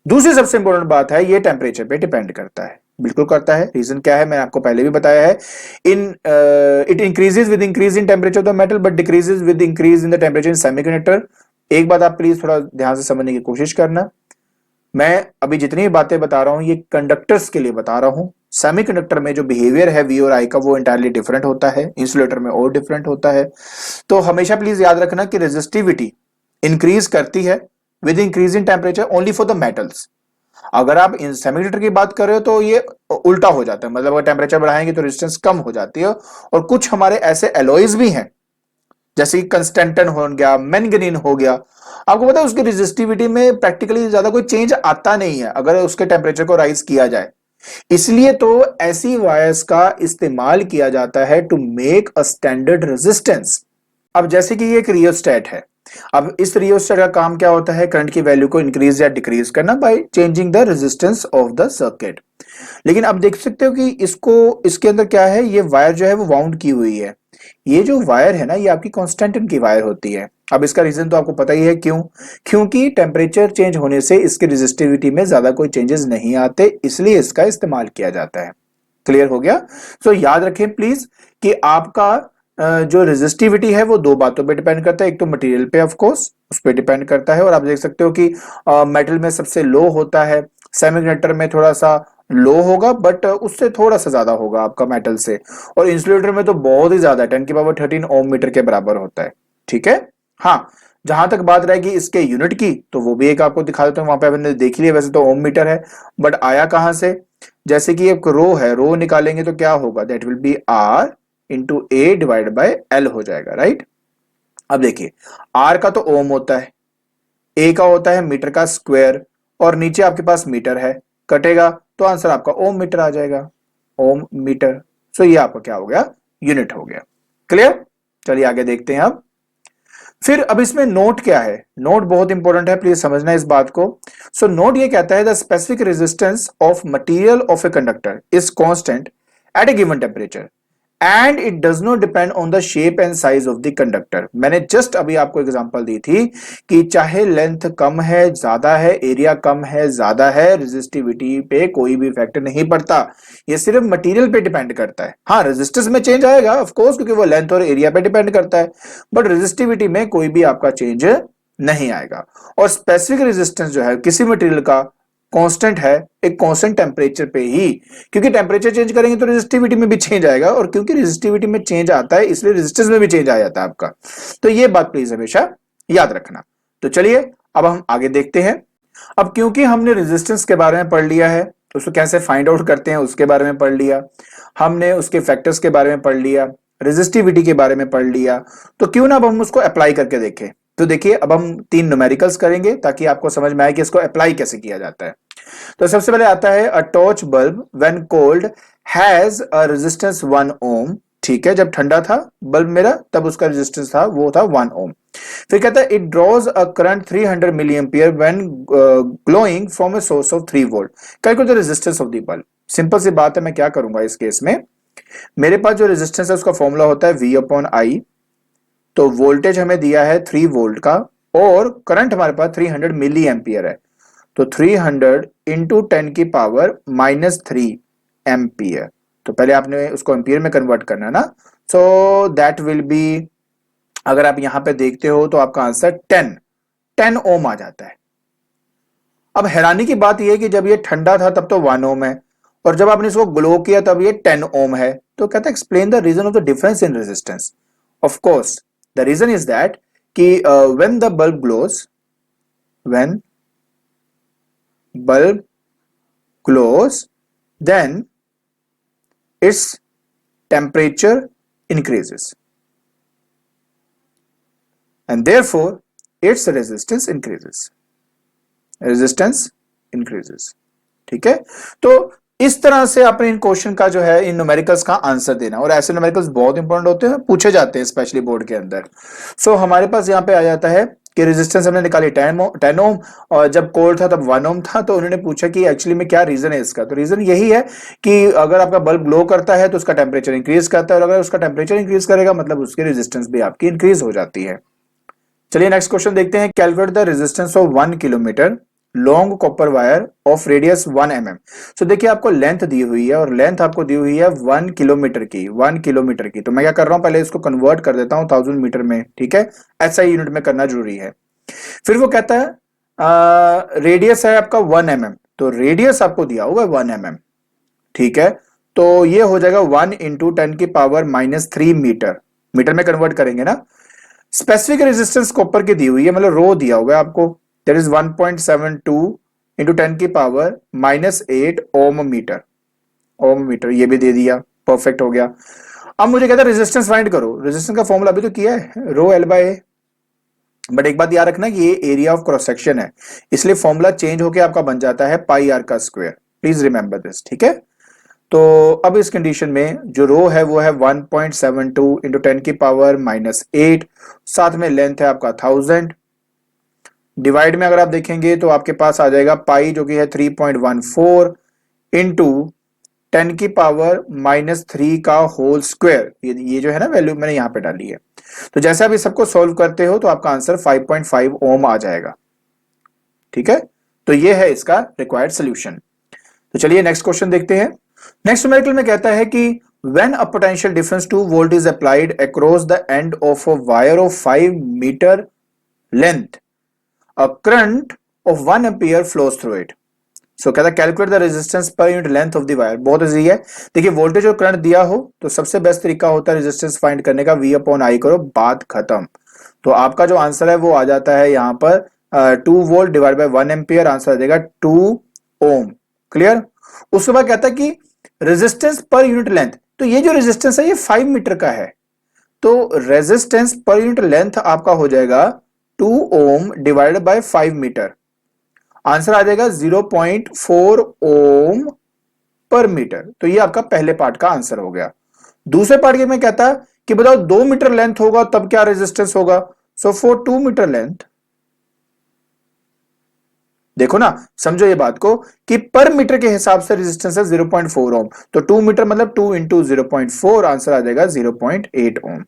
दूसरी सबसे इंपॉर्टेंट बात है, ये टेम्परेचर पे डिपेंड करता है। बिल्कुल करता है। रीजन क्या है, मैंने आपको पहले भी बताया है। In it increases with increase in temperature of the metal but decreases with increase in the temperature in semiconductor. एक बात आप प्लीज थोड़ा ध्यान से समझने की कोशिश करना, मैं अभी जितनी भी बातें बता रहा हूं ये कंडक्टर्स के लिए बता रहा हूं। सेमीकंडक्टर में जो बिहेवियर है वी और आई का वो इंटायरली डिफरेंट होता है, इंसुलेटर में और डिफरेंट होता है। तो हमेशा प्लीज याद रखना कि रेजिस्टिविटी इंक्रीज करती है with increase in temperature only for the metals. अगर आप इन सेमीकंडक्टर की बात कर रहे हो तो ये उल्टा हो जाता है, मतलब अगर टेम्परेचर बढ़ाएंगे तो रेजिस्टेंस कम हो जाती है। और कुछ हमारे ऐसे एलॉयज भी हैं जैसे कि कंस्टेंटन हो गया, मैंगनीन हो गया, आपको पता है उसकी रेजिस्टिविटी में प्रैक्टिकली ज्यादा कोई चेंज आता नहीं है अगर उसके टेम्परेचर को राइज किया जाए। इसलिए तो ऐसी वायर्स का इस्तेमाल किया जाता है to make a standard resistance. अब जैसे कि ये एक रियोस्टेट है, अब इस रियोस्टेट का काम क्या होता है, करंट की वैल्यू को इंक्रीज या डिक्रीज करना by changing the resistance of the circuit. लेकिन अब देख सकते हो कि इसके अंदर क्या है, ये वायर जो है वो वाउंड की हुई है। ये जो वायर है ना ये आपकी कांस्टेंटन की वायर होती है। अब इसका रीजन तो आपको पता ही है क्यों, क्योंकि टेम्परेचर चेंज होने से इसकी रेजिस्टिविटी में ज्यादा कोई चेंजेस नहीं आते, इसलिए इसका इस्तेमाल किया जाता है। क्लियर हो गया। सो याद रखें प्लीज कि आपका जो रेजिस्टिविटी है वो दो बातों पे डिपेंड करता है, एक तो मटेरियल पे ऑफ कोर्स उस पे डिपेंड करता है, और आप देख सकते हो कि मेटल में सबसे लो होता है, सेमीकंडक्टर में थोड़ा सा लो होगा बट उससे थोड़ा सा ज्यादा होगा आपका मेटल से, और इंसुलेटर में तो बहुत ही ज्यादा 10⁻13 ओम मीटर के बराबर होता है। ठीक है। हाँ, जहां तक बात रहेगी इसके यूनिट की तो वो भी एक आपको दिखा देता हूं, वहां पे आपने देख लिया, वैसे तो ओम मीटर है बट आया कहां से, जैसे कि एक रो है, रो निकालेंगे तो क्या होगा, that will be R into A divide by L हो जाएगा, राइट। अब देखिए आर का तो ओम होता है, ए का होता है मीटर का स्क्वायर, और नीचे आपके पास मीटर है, कटेगा तो आंसर आपका ओम मीटर आ जाएगा, ओम मीटर। सो ये आपका क्या हो गया, यूनिट हो गया। क्लियर। चलिए आगे देखते हैं। फिर अब इसमें नोट क्या है, नोट बहुत इंपॉर्टेंट है, प्लीज समझना इस बात को। सो नोट ये कहता है the specific resistance of material of a conductor is constant eight A given temperature and it does not depend on the shape and size of the conductor. मैंने just अभी आपको एग्जांपल दी थी कि चाहे length कम है ज्यादा है, एरिया कम है ज्यादा है, रेजिस्टिविटी पे कोई भी इफेक्ट नहीं पड़ता, ये सिर्फ मटेरियल पे डिपेंड करता है। हाँ रेजिस्टेंस में चेंज आएगा ऑफ कोर्स क्योंकि वो लेंथ और एरिया पे डिपेंड करता है, बट रेजिस्टिविटी में कोई भी आपका चेंज नहीं आएगा। और स्पेसिफिक रेजिस्टेंस जो है किसी मटेरियल का कांस्टेंट है एक कांस्टेंट टेम्परेचर पे ही, क्योंकि टेम्परेचर चेंज करेंगे तो रेजिस्टिविटी में भी चेंज आएगा, और क्योंकि रेजिस्टिविटी में चेंज आता है इसलिए रेजिस्टेंस में भी चेंज आ जाता है आपका। तो ये बात प्लीज हमेशा याद रखना। तो चलिए अब हम आगे देखते हैं। अब क्योंकि हमने रेजिस्टेंस के बारे में पढ़ लिया है, उसको कैसे फाइंड आउट करते हैं उसके बारे में पढ़ लिया, हमने उसके फैक्टर्स के बारे में पढ़ लिया, रेजिस्टिविटी के बारे में पढ़ लिया, तो क्यों ना अब हम उसको अप्लाई करके देखें। तो देखिए अब हम 3 न्यूमेरिकल्स करेंगे ताकि आपको समझ में आए कि इसको अप्लाई कैसे किया जाता है। तो सबसे पहले आता है a torch bulb when cold has a resistance 1 ओम। ठीक है, जब ठंडा था बल्ब मेरा तब उसका रेजिस्टेंस था वो था 1 ओम। फिर कहता है it draws a current 300 milli ampere when glowing from a source of 3 volt. Calculate the resistance of the bulb. Simple सी बात है, मैं क्या करूंगा इस केस में, मेरे पास जो रेजिस्टेंस है उसका फॉर्मूला होता है V अपॉन आई। तो वोल्टेज हमें दिया है 3 वोल्ट का और करंट हमारे पास 300 मिली एम्पियर है, तो 300 इंटू 10 की पावर -3 एम्पियर। तो पहले आपने उसको एम्पियर में कन्वर्ट करना है ना, सो दैट विल बी, अगर आप यहां पे देखते हो तो आपका आंसर 10 ओम आ जाता है। अब हैरानी की बात यह है कि जब ये ठंडा था तब तो 1 ओम है, और जब आपने इसको ग्लो किया तब ये 10 ओम है। तो कहता है explain the reason of the difference in resistance. Of course the reason is that कि when the bulb glows, when bulb glows then its temperature increases and therefore its resistance increases। ठीक है, तो इस तरह से आपने इन क्वेश्चन का जो है इन न्यूमेरिकल्स का आंसर देना, और ऐसे न्यूमेरिकल्स बहुत इंपॉर्टेंट होते हैं, पूछे जाते हैं स्पेशली बोर्ड के अंदर। सो हमारे पास यहाँ पे आ जाता है कि रेजिस्टेंस हमने निकाली 10 ओम, और जब कोल्ड था तब 1 ओम था। तो उन्होंने पूछा कि एक्चुअली में क्या रीजन है इसका, तो रीजन यही है कि अगर आपका बल्ब ग्लो करता है तो उसका टेम्परेचर इंक्रीज करता है, और अगर उसका टेम्परेचर इंक्रीज करेगा मतलब उसकी रेजिस्टेंस भी आपकी इंक्रीज हो जाती है। चलिए नेक्स्ट क्वेश्चन देखते हैं। Calculate the resistance of 1 kilometre long copper wire of radius 1 mm। सो देखिए आपको लेंथ दी हुई है और लेंथ आपको दी हुई है 1 किलोमीटर की, 1 किलोमीटर की। तो मैं क्या कर रहा हूं, पहले इसको कन्वर्ट कर देता हूं 1000 मीटर में, ठीक है, SI यूनिट में करना जरूरी है। फिर वो कहता है रेडियस है आपका 1 mm, तो रेडियस आपको दिया होगा 1 mm, ठीक है। तो ये हो जाएगा 1 इंटू 10⁻³ मीटर, मीटर में कन्वर्ट करेंगे ना। स्पेसिफिक रेजिस्टेंस कॉपर की दी हुई है, मतलब रो दिया होगा आपको, that is 1.72 into 10⁻⁸ ohm metre, ohm metre ये भी दे दिया, परफेक्ट हो गया। अब मुझे कहता है रेजिस्टेंस फाइंड करो। रेजिस्टेंस का फॉर्मूला अभी तो किया है, rho L by A, but एक बात याद रखना कि ये एरिया ऑफ क्रॉस सेक्शन है, इसलिए फॉर्मूला चेंज होके आपका बन जाता है पाई आर का स्क्वायर, प्लीज रिमेंबर दिस, ठीक है। तो अब इस कंडीशन में जो रो है वो है 1.72 इंटू 10⁻⁸, साथ में लेंथ है आपका 1000, डिवाइड में अगर आप देखेंगे तो आपके पास आ जाएगा पाई जो कि है 3.14 इंटू 10⁻³ का होल स्क्वायर, ये जो है ना वैल्यू मैंने यहां पे डाली है। तो जैसे आप इस सबको सॉल्व करते हो तो आपका आंसर 5.5 ओम आ जाएगा, ठीक है। तो ये है इसका रिक्वायर्ड सोल्यूशन। तो चलिए नेक्स्ट क्वेश्चन देखते हैं। नेक्स्ट न्यूमेरिकल में कहता है कि when a potential difference 2 volt is applied across the end of a wire of 5 meter length, a current of 1 ampere flows through it। सो कहता है calculate the resistance per unit length of the wire. बहुत easy है, देखिए voltage और current दिया हो तो सबसे बेस्ट तरीका होता है रेजिस्टेंस फाइंड करने का, V/I करो, बात खत्म। तो आपका जो आंसर है वो आ जाता है यहाँ पर 2 volt divide by 1 ampere, answer आ जाएगा 2 ओम। क्लियर। उसके बाद कहता है कि रेजिस्टेंस पर यूनिट लेंथ, तो ये जो रेजिस्टेंस है ये 5 मीटर का है, तो रेजिस्टेंस पर यूनिट लेंथ आपका हो जाएगा 2 ओम डिवाइडेड बाय 5 मीटर, आंसर आ जाएगा 0.4 ओम पर मीटर। तो ये आपका पहले पार्ट का आंसर हो गया। दूसरे पार्ट में कहता है कि बताओ 2 मीटर लेंथ होगा तब क्या रेजिस्टेंस होगा। सो फॉर 2 मीटर लेंथ, देखो ना, समझो ये बात को कि पर मीटर के हिसाब से रेजिस्टेंस है 0.4 ओम, तो 2 मीटर मतलब 2 इंटू 0.4, आंसर आ जाएगा 0.8 ओम,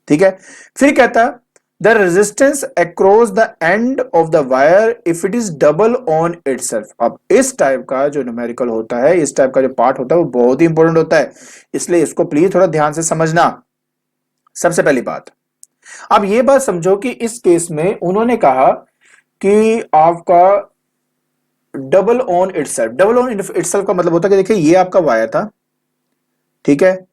ठीक है। फिर कहता है the resistance across the end of the wire if it is double on itself. अब इस टाइप का जो न्यूमेरिकल होता है, इस टाइप का जो पार्ट होता है वो बहुत ही इंपॉर्टेंट होता है, इसलिए इसको प्लीज थोड़ा ध्यान से समझना। सबसे पहली बात, अब ये बात समझो कि इस केस में उन्होंने कहा कि आपका double on itself. Double on itself का मतलब होता है कि देखिए ये आपका वायर था, ठीक है,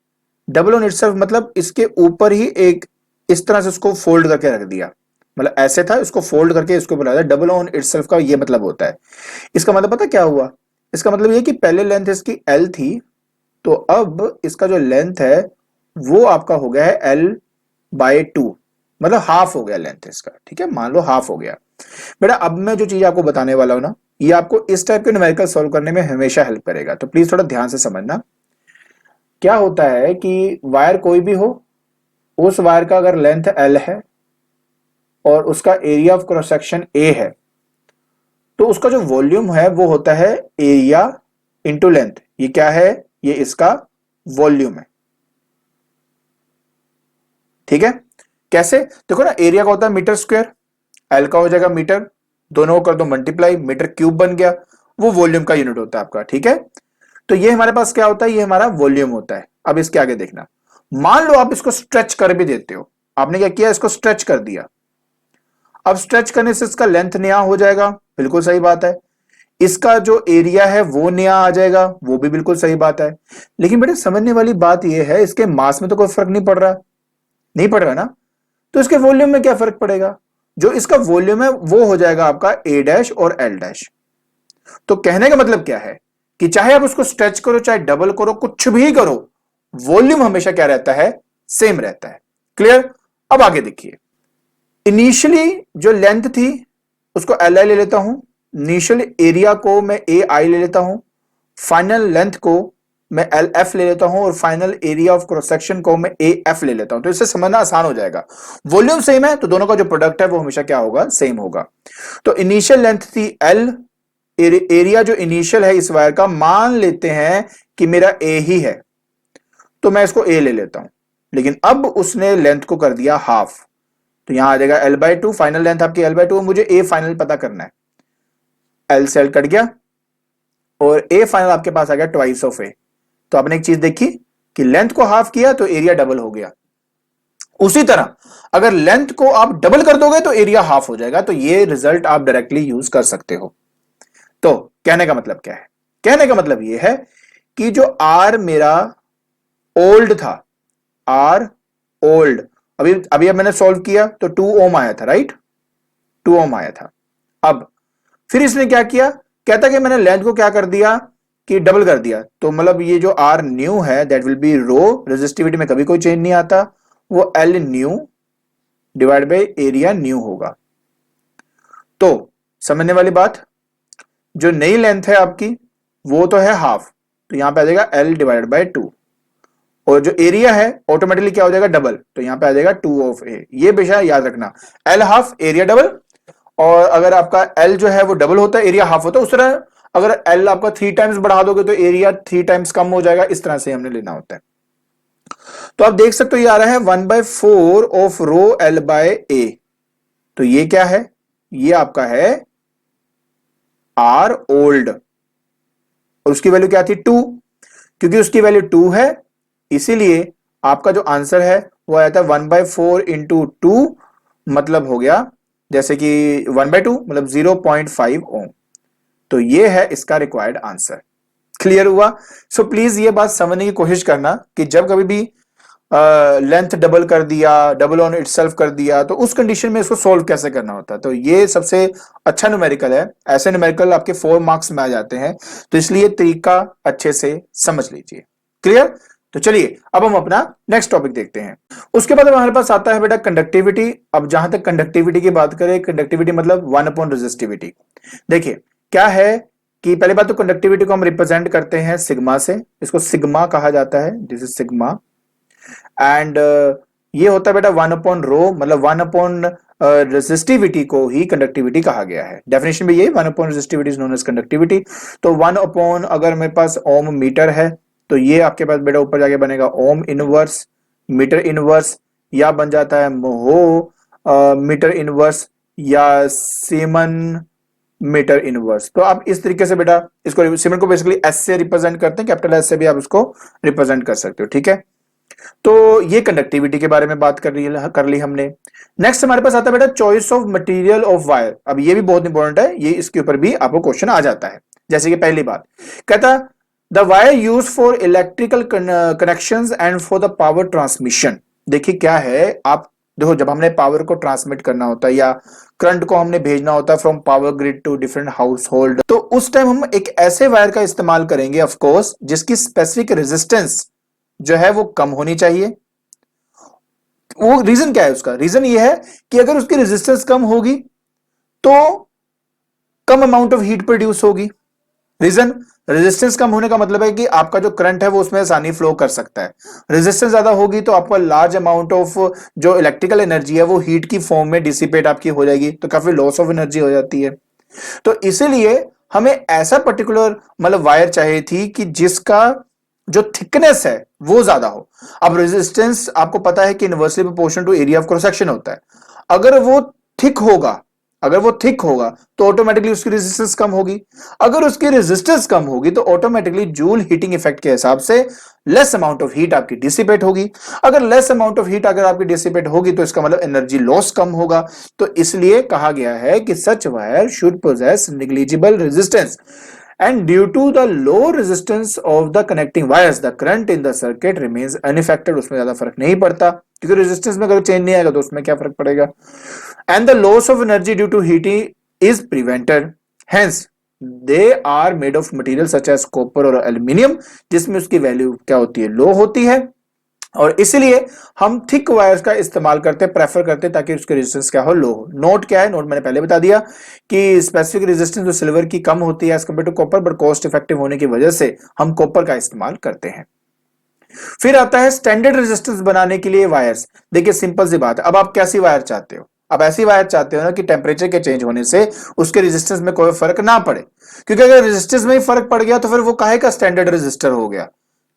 डबल ऑन इटसेल्फ मतलब इसके ऊपर ही एक इस तरह से उसको फोल्ड करके रख दिया, मतलब ऐसे था, इसको फोल्ड करके इसको बनाया। डबल ऑन इटसेल्फ का ये मतलब होता है। इसका मतलब पता क्या हुआ, इसका मतलब ये कि पहले लेंथ इसकी L थी, तो अब इसका जो लेंथ है वो आपका हो गया है L/2, मतलब हाफ हो गया लेंथ इसका, ठीक है, मान लो हाफ हो गया। बेटा अब मैं जो चीज आपको बताने वाला हूं ना, ये आपको इस टाइप के न्यूमेरिकल सॉल्व करने में हमेशा हेल्प करेगा, तो प्लीज थोड़ा ध्यान से समझना। क्या होता है कि वायर कोई भी हो, उस वायर का अगर लेंथ L है और उसका area of cross section A है, तो उसका जो वॉल्यूम है वो होता है एरिया इंटू लेंथ। ये क्या है, ये इसका वॉल्यूम है, ठीक है। कैसे, देखो ना, एरिया का होता है मीटर स्क्वायर, L का हो जाएगा मीटर, दोनों को कर दो मल्टीप्लाई, मीटर क्यूब बन गया, वो वॉल्यूम का यूनिट होता है आपका, ठीक है। तो ये हमारे पास क्या होता है, ये हमारा वॉल्यूम होता है। अब इसके आगे देखना, मान लो आप इसको स्ट्रेच कर भी देते हो, आपने क्या किया, इसको स्ट्रेच कर दिया। अब स्ट्रेच करने से इसका लेंथ नया हो जाएगा, बिल्कुल सही बात है। इसका जो एरिया है वो नया आ जाएगा, वो भी बिल्कुल सही बात है। लेकिन बेटे समझने वाली बात यह है, इसके मास में तो कोई फर्क नहीं पड़ रहा, नहीं पड़ रहा ना, तो इसके वॉल्यूम में क्या फर्क पड़ेगा। जो इसका वॉल्यूम है वो हो जाएगा आपका A' और L'। तो कहने का मतलब क्या है कि चाहे आप उसको स्ट्रेच करो, चाहे डबल करो, कुछ भी करो, वॉल्यूम हमेशा क्या रहता है, सेम रहता है। क्लियर। अब आगे देखिए, इनिशियली जो लेंथ थी उसको Li ले लेता हूं, इनिशियल एरिया को मैं AI ले लेता हूं, फाइनल लेंथ को मैं LF ले लेता हूं और final area of cross section को मैं AF ले लेता हूं। तो इससे समझना आसान हो जाएगा, वॉल्यूम सेम है तो दोनों का जो प्रोडक्ट है वो हमेशा क्या होगा, सेम होगा। तो इनिशियल लेंथ थी L, एरिया जो इनिशियल है इस वायर का, मान लेते हैं कि मेरा A ही है, तो मैं इसको A ले लेता हूं। लेकिन अब उसने लेंथ को कर दिया हाफ, तो यहां आ जाएगा L/2, फाइनल लेंथ आपकी L/2, मुझे A फाइनल पता करना है। एल से एल कट गया और ए फाइनल आपके पास आ गया ट्वाइस ऑफ ए। तो आपने एक चीज देखी कि लेंथ को हाफ किया तो एरिया डबल हो गया। उसी तरह अगर लेंथ को आप डबल कर दोगे तो एरिया हाफ हो जाएगा। तो ये रिजल्ट आप डायरेक्टली यूज कर सकते हो। तो कहने का मतलब क्या है? कहने का मतलब ये है कि जो आर मेरा ओल्ड था, आर ओल्ड, अभी अभी अब मैंने सॉल्व किया तो 2 ओम आया था, राइट? 2 ओम आया था। अब फिर इसने क्या किया, कहता कि मैंने लेंथ को क्या कर दिया कि डबल कर दिया। तो मतलब ये जो आर न्यू है that will be rho, resistivity में कभी कोई चेंज नहीं आता, वो L new divide by area new होगा। तो समझने वाली बात, जो नई लेंथ है आपकी वो तो है हाफ, तो यहां पे आ जाएगा एल डिवाइड बाई 2, और जो एरिया है ऑटोमेटिकली क्या हो जाएगा डबल, तो यहां पे आ जाएगा 2 ऑफ ए। ये बेशा याद रखना, एल हाफ एरिया डबल, और अगर आपका एल जो है वो डबल होता है एरिया हाफ होता है, उस तरह अगर एल आपका 3 टाइम्स बढ़ा दोगे तो एरिया 3 टाइम्स कम हो जाएगा। इस तरह से हमने लेना होता है। तो आप देख सकते हो ये आ रहा है 1/4 ऑफ रो एल बाय ए। तो ये क्या है, ये आपका है आर ओल्ड, और उसकी वैल्यू क्या थी 2, क्योंकि उसकी वैल्यू 2 है इसीलिए आपका जो आंसर है वो आया था 1/4 इंटू 2, मतलब हो गया जैसे कि 1/2 मतलब 0.5 ओम। तो ये है इसका रिक्वायर्ड आंसर। क्लियर हुआ? सो प्लीज ये बात समझने की कोशिश करना कि जब कभी भी लेंथ डबल कर दिया, डबल ऑन इटसेल्फ कर दिया, तो उस कंडीशन में इसको सोल्व कैसे करना होता है। तो ये सबसे अच्छा न्यूमेरिकल है, ऐसे न्यूमेरिकल आपके 4 मार्क्स में आ जाते हैं, तो इसलिए तरीका अच्छे से समझ लीजिए। क्लियर? तो चलिए अब हम अपना नेक्स्ट टॉपिक देखते हैं। उसके बाद हमारे पास आता है बेटा कंडक्टिविटी। अब जहां तक कंडक्टिविटी की बात करें, कंडक्टिविटी मतलब 1 अपॉन रेजिस्टिविटी। देखिए क्या है कि पहली बात तो कंडक्टिविटी को हम रिप्रेजेंट करते हैं सिग्मा से, इसको सिग्मा कहा जाता है, दिस इज सिग्मा। एंड ये होता है बेटा 1 अपॉन रो, मतलब 1 अपॉन रेजिस्टिविटी को ही कंडक्टिविटी कहा गया है। डेफिनेशन भी ये 1 upon resistivity is known as conductivity. तो 1 अपॉन अगर मेरे पास ओम मीटर है तो ये आपके पास बेटा ऊपर जाके बनेगा ओम इनवर्स मीटर इनवर्स, या बन जाता है मोहो मीटर इनवर्स या सीमन मीटर इनवर्स। तो आप इस तरीके से बेटा इसको सीमन को बेसिकली एस से रिप्रेजेंट करते हैं, कैपिटल एस से भी आप इसको रिप्रेजेंट कर सकते हो। ठीक है, तो ये कंडक्टिविटी के बारे में बात कर ली हमने। नेक्स्ट हमारे पास आता है बेटा choice of material of wire. अब ये भी बहुत इंपॉर्टेंट है, ये इसके ऊपर भी आपको क्वेश्चन आ जाता है। जैसे कि पहली बात कहता the wire use for electrical connections and for the power transmission. देखिए क्या है, आप देखो जब हमने पावर को ट्रांसमिट करना होता है या करंट को हमने भेजना होता है from power grid to different household, तो उस टाइम हम एक ऐसे वायर का इस्तेमाल करेंगे ऑफ कोर्स जिसकी स्पेसिफिक रेजिस्टेंस जो है वो कम होनी चाहिए। वो रीजन क्या है उसका? रीजन ये है कि अगर उसकी रेजिस्टेंस कम होगी तो कम अमाउंट ऑफ हीट प्रोड्यूस होगी। रीजन, रेजिस्टेंस कम होने का मतलब है कि आपका जो करंट है वो उसमें आसानी फ्लो कर सकता है। रेजिस्टेंस ज्यादा होगी तो आपका लार्ज अमाउंट ऑफ जो इलेक्ट्रिकल एनर्जी है वो हीट की फॉर्म में डिसिपेट आपकी हो जाएगी, तो काफी लॉस ऑफ एनर्जी हो जाती है। तो इसीलिए हमें ऐसा पर्टिकुलर मतलब वायर चाहिए थी कि जिसका जो थिकनेस है वो ज्यादा हो। अब रेजिस्टेंस आपको पता है कि inversely proportional to area of cross section होता है। अगर वो थिक होगा, अगर वो थिक होगा तो ऑटोमेटिकली उसकी रेजिस्टेंस कम होगी। अगर उसकी रेजिस्टेंस कम होगी तो ऑटोमेटिकली जूल हीटिंग इफेक्ट के हिसाब से लेस अमाउंट ऑफ हीट आपकी डिसिपेट होगी। अगर लेस अमाउंट ऑफ हीट अगर आपकी डिसिपेट होगी तो इसका मतलब एनर्जी लॉस कम होगा। तो इसलिए कहा गया है कि such wire should possess negligible resistance and due to the low resistance of the connecting wires the current in the circuit remains unaffected। उसमें ज्यादा फर्क नहीं पड़ता क्योंकि रेजिस्टेंस में अगर चेंज नहीं आएगा तो उसमें क्या फर्क पड़ेगा। and the loss of energy due to heating is prevented, hence they are made of material such as copper और aluminium जिसमें उसकी वैल्यू क्या होती है, लो होती है। और इसलिए हम थिक वायर्स का इस्तेमाल करते हैं, प्रेफर करते हैं ताकि उसकी रेजिस्टेंस क्या हो, लो हो। नोट क्या है, नोट मैंने पहले बता दिया कि स्पेसिफिक रेजिस्टेंस जो सिल्वर की कम होती है as compare to copper, but cost effective होने की वजह से हम कॉपर का इस्तेमाल करते हैं। फिर आता है स्टैंडर्ड रेजिस्टेंस बनाने के लिए वायर्स। देखिए सिंपल सी बात है, अब आप कैसी वायर चाहते हो? अब ऐसी वायर चाहते हो ना कि टेम्परेचर के चेंज होने से उसके रेजिस्टेंस में कोई फर्क ना पड़े, क्योंकि अगर रेजिस्टेंस में ही फर्क पड़ गया तो फिर वो काहे का स्टैंडर्ड रेजिस्टर हो गया।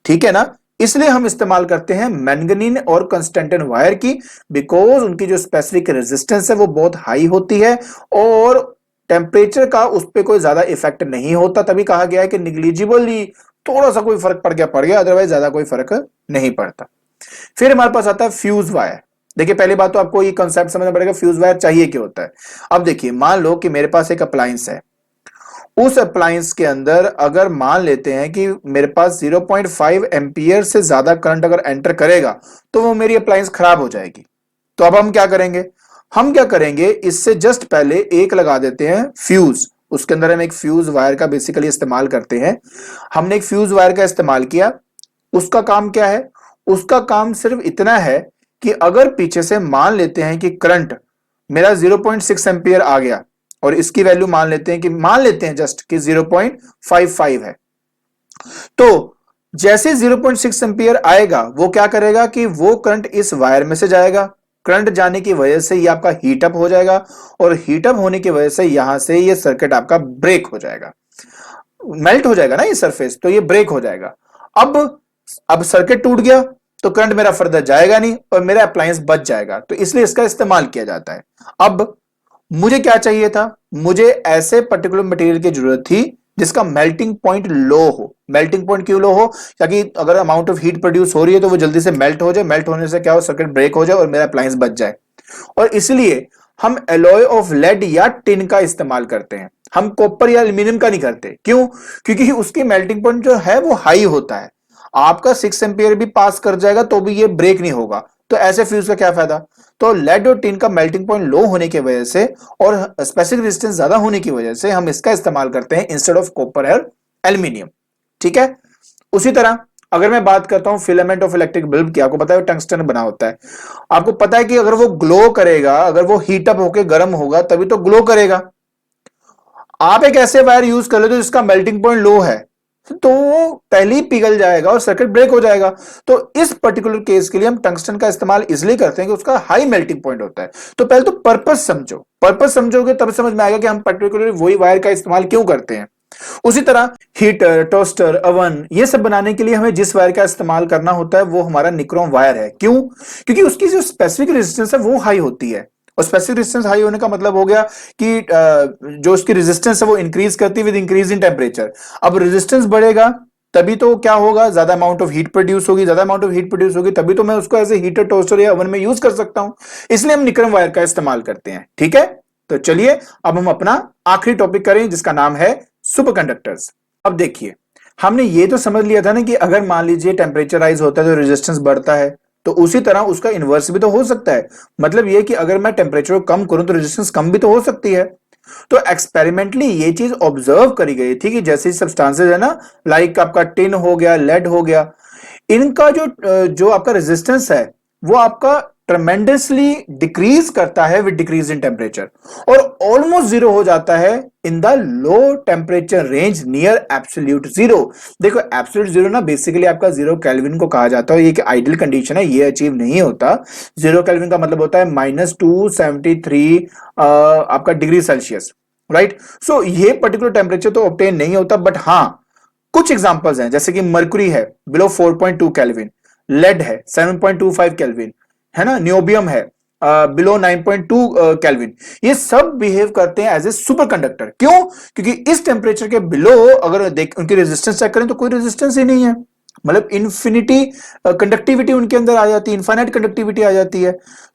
ठीक है ना, इसलिए हम इस्तेमाल करते हैं मैंगनीन और कंस्टेंटिन वायर की, बिकॉज उनकी जो स्पेसिफिक रेजिस्टेंस है वो बहुत हाई होती है और टेम्परेचर का उस पर कोई ज्यादा इफेक्ट नहीं होता, तभी कहा गया है कि निग्लिजिबली थोड़ा सा कोई फर्क पड़ गया, अदरवाइज ज्यादा कोई फर्क नहीं पड़ता। फिर हमारे पास आता है फ्यूज वायर। देखिए पहली बात तो आपको ये कंसेप्ट समझना पड़ेगा फ्यूज वायर चाहिए क्या होता है। अब देखिए मान लो कि मेरे पास एक अप्लायंस है, उस अप्लायंस के अंदर अगर मान लेते हैं कि मेरे पास 0.5 एम्पियर से ज्यादा करंट अगर एंटर करेगा तो वो मेरी अप्लायंस खराब हो जाएगी। तो अब हम क्या करेंगे, इससे जस्ट पहले एक लगा देते हैं फ्यूज। उसके अंदर हम एक फ्यूज वायर का बेसिकली इस्तेमाल करते हैं। हमने एक फ्यूज वायर का इस्तेमाल किया, उसका काम क्या है, उसका काम सिर्फ इतना है कि अगर पीछे से मान लेते हैं कि करंट मेरा 0.6 एम्पियर आ गया और इसकी वैल्यू मान लेते हैं जस्ट कि 0.55 है, तो जैसे 0.6 एम्पियर आएगा वो क्या करेगा कि वो करंट इस वायर में से जाएगा। करंट जाने की वजह से ये आपका हीटअप हो जाएगा और हीटअप होने की वजह से यहां से ये सर्किट आपका ब्रेक हो जाएगा, मेल्ट हो जाएगा ना ये सरफेस, तो ये ब्रेक हो जाएगा। अब सर्किट टूट गया तो करंट मेरा फर्दर जाएगा नहीं और मेरा अप्लायंस बच जाएगा, तो इसलिए इसका इस्तेमाल किया जाता है। अब मुझे क्या चाहिए था, मुझे ऐसे पर्टिकुलर मटेरियल की जरूरत थी जिसका मेल्टिंग पॉइंट लो हो। मेल्टिंग पॉइंट क्यों लो हो, ताकि अगर अमाउंट ऑफ हीट प्रोड्यूस हो रही है तो वो जल्दी से मेल्ट हो जाए, मेल्ट होने से क्या हो, सर्किट ब्रेक हो जाए और मेरा अप्लायंस बच जाए। और इसलिए हम एलॉय ऑफ लेड या टिन का इस्तेमाल करते हैं, हम कॉपर या एल्यूमिनियम का नहीं करते। क्यों, क्योंकि उसकी मेल्टिंग पॉइंट जो है वो हाई होता है, आपका 6 एम्पियर भी पास कर जाएगा तो भी ये ब्रेक नहीं होगा, तो ऐसे फ्यूज का क्या फायदा। तो लेड और टिन का मेल्टिंग पॉइंट लो होने की वजह से और स्पेसिफिक रेजिस्टेंस ज्यादा होने की वजह से हम इसका इस्तेमाल करते हैं इंस्टेड ऑफ कॉपर और एल्यूमिनियम। ठीक है, उसी तरह अगर मैं बात करता हूं फिलामेंट ऑफ इलेक्ट्रिक बल्ब की, आपको पता है टंगस्टन बना होता है। आपको पता है कि अगर वो ग्लो करेगा, अगर वो हीटअप होकर गर्म होगा तभी तो ग्लो करेगा। आप एक ऐसे वायर यूज कर ले तो जिसका मेल्टिंग पॉइंट लो है, तो वो पहले ही पिघल जाएगा और सर्किट ब्रेक हो जाएगा। तो इस पर्टिकुलर केस के लिए हम टंगस्टन का इस्तेमाल इसलिए करते हैं कि उसका हाई मेल्टिंग पॉइंट होता है। तो पहले तो पर्पस समझो, पर्पस समझोगे तब समझ में आएगा कि हम पर्टिकुलर वही वायर का इस्तेमाल क्यों करते हैं। उसी तरह हीटर, टोस्टर, अवन, ये सब बनाने के लिए हमें जिस वायर का इस्तेमाल करना होता है वो हमारा निक्रोम वायर है। क्यों, क्योंकि उसकी जो स्पेसिफिक रेजिस्टेंस है वो हाई होती है, और स्पेसिफिक रेजिस्टेंस हाई होने का मतलब हो गया कि जो उसकी रेजिस्टेंस है वो इंक्रीज करती है विद इंक्रीज इन टेम्परेचर। अब रेजिस्टेंस बढ़ेगा तभी तो क्या होगा, ज्यादा अमाउंट ऑफ हीट प्रोड्यूस होगी, ज्यादा अमाउंट ऑफ हीट प्रोड्यूस होगी तभी तो मैं उसको एज ए हीटर, टोस्टर या ओवन में यूज कर सकता हूं। इसलिए हम निक्रोम वायर का इस्तेमाल करते हैं। ठीक है, तो चलिए अब हम अपना आखिरी टॉपिक करें जिसका नाम है सुपरकंडक्टर्स। अब देखिए हमने ये तो समझ लिया था ना कि अगर मान लीजिए टेम्परेचर राइज होता है तो रेजिस्टेंस बढ़ता है, तो उसी तरह उसका इन्वर्स भी तो हो सकता है। मतलब ये कि अगर मैं टेम्परेचर को कम करूं तो रेजिस्टेंस कम भी तो हो सकती है। तो एक्सपेरिमेंटली ये चीज ऑब्जर्व करी गई थी कि जैसे सब्सटेंसेस है ना, लाइक आपका टिन हो गया, लेड हो गया, इनका जो आपका रेजिस्टेंस है वो आपका ट्रमेंडसली डिक्रीज करता है विद डिक्रीज इन टेम्परेचर, और ऑलमोस्ट जीरो हो जाता है in the low temperature range near absolute zero. देखो एब्सोल्यूट जीरो ना बेसिकली आपका 0 केल्विन को कहा जाता है, ये एक आइडियल कंडीशन है, ये अचीव नहीं होता। 0 केल्विन का मतलब होता है -273 आपका डिग्री सेल्सियस, राइट। सो ये पर्टिकुलर टेम्परेचर तो ऑब्टेन नहीं होता, बट हाँ कुछ एग्जांपल्स हैं, जैसे कि मर्क्यूरी है बिलो 4.2 केल्विन, लेड है 7.25 केल्विन, है ना, नियोबियम है बिलो 9.2 केल्विन। ये सब बिहेव करते हैं एज ए सुपर कंडक्टर। क्यों, क्योंकि इस टेम्परेचर के बिलो अगर देख उनकी रेजिस्टेंस चेक करें तो कोई रेजिस्टेंस ही नहीं है, मतलब इन्फिनिटी कंडक्टिविटी उनके अंदर आ जाती है, इनफाइनाइट कंडक्टिविटी आ जाती है।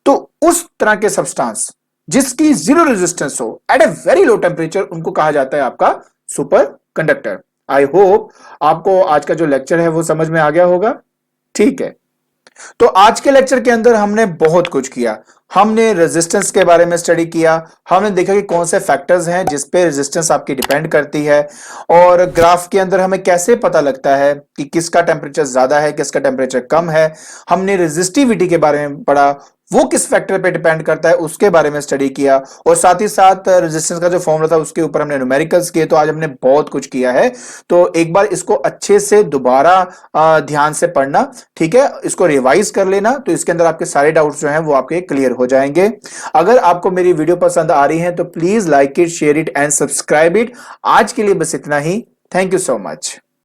तो उस तरह के सब्सटेंस जिसकी जीरो रेजिस्टेंस हो at a very low temperature, उनको कहा जाता है आपका सुपर कंडक्टर। आई होप आपको आज का जो लेक्चर है वो समझ में आ गया होगा। ठीक है, तो आज के लेक्चर के अंदर हमने बहुत कुछ किया। हमने रेजिस्टेंस के बारे में स्टडी किया, हमने देखा कि कौन से फैक्टर्स हैं जिस पे रेजिस्टेंस आपकी डिपेंड करती है, और ग्राफ के अंदर हमें कैसे पता लगता है कि किसका टेम्परेचर ज्यादा है, किसका टेम्परेचर कम है। हमने रेजिस्टिविटी के बारे में पढ़ा, वो किस फैक्टर पे डिपेंड करता है उसके बारे में स्टडी किया, और साथ ही साथ रेजिस्टेंस का जो फॉर्मूला था उसके ऊपर हमने न्यूमेरिकल्स किए। तो आज हमने बहुत कुछ किया है, तो एक बार इसको अच्छे से दोबारा ध्यान से पढ़ना, ठीक है, इसको रिवाइज कर लेना, तो इसके अंदर आपके सारे डाउट्स जो हैं वो आपके क्लियर हो जाएंगे। अगर आपको मेरी वीडियो पसंद आ रही है तो please like it, share it and subscribe it. आज के लिए बस इतना ही। Thank you so much.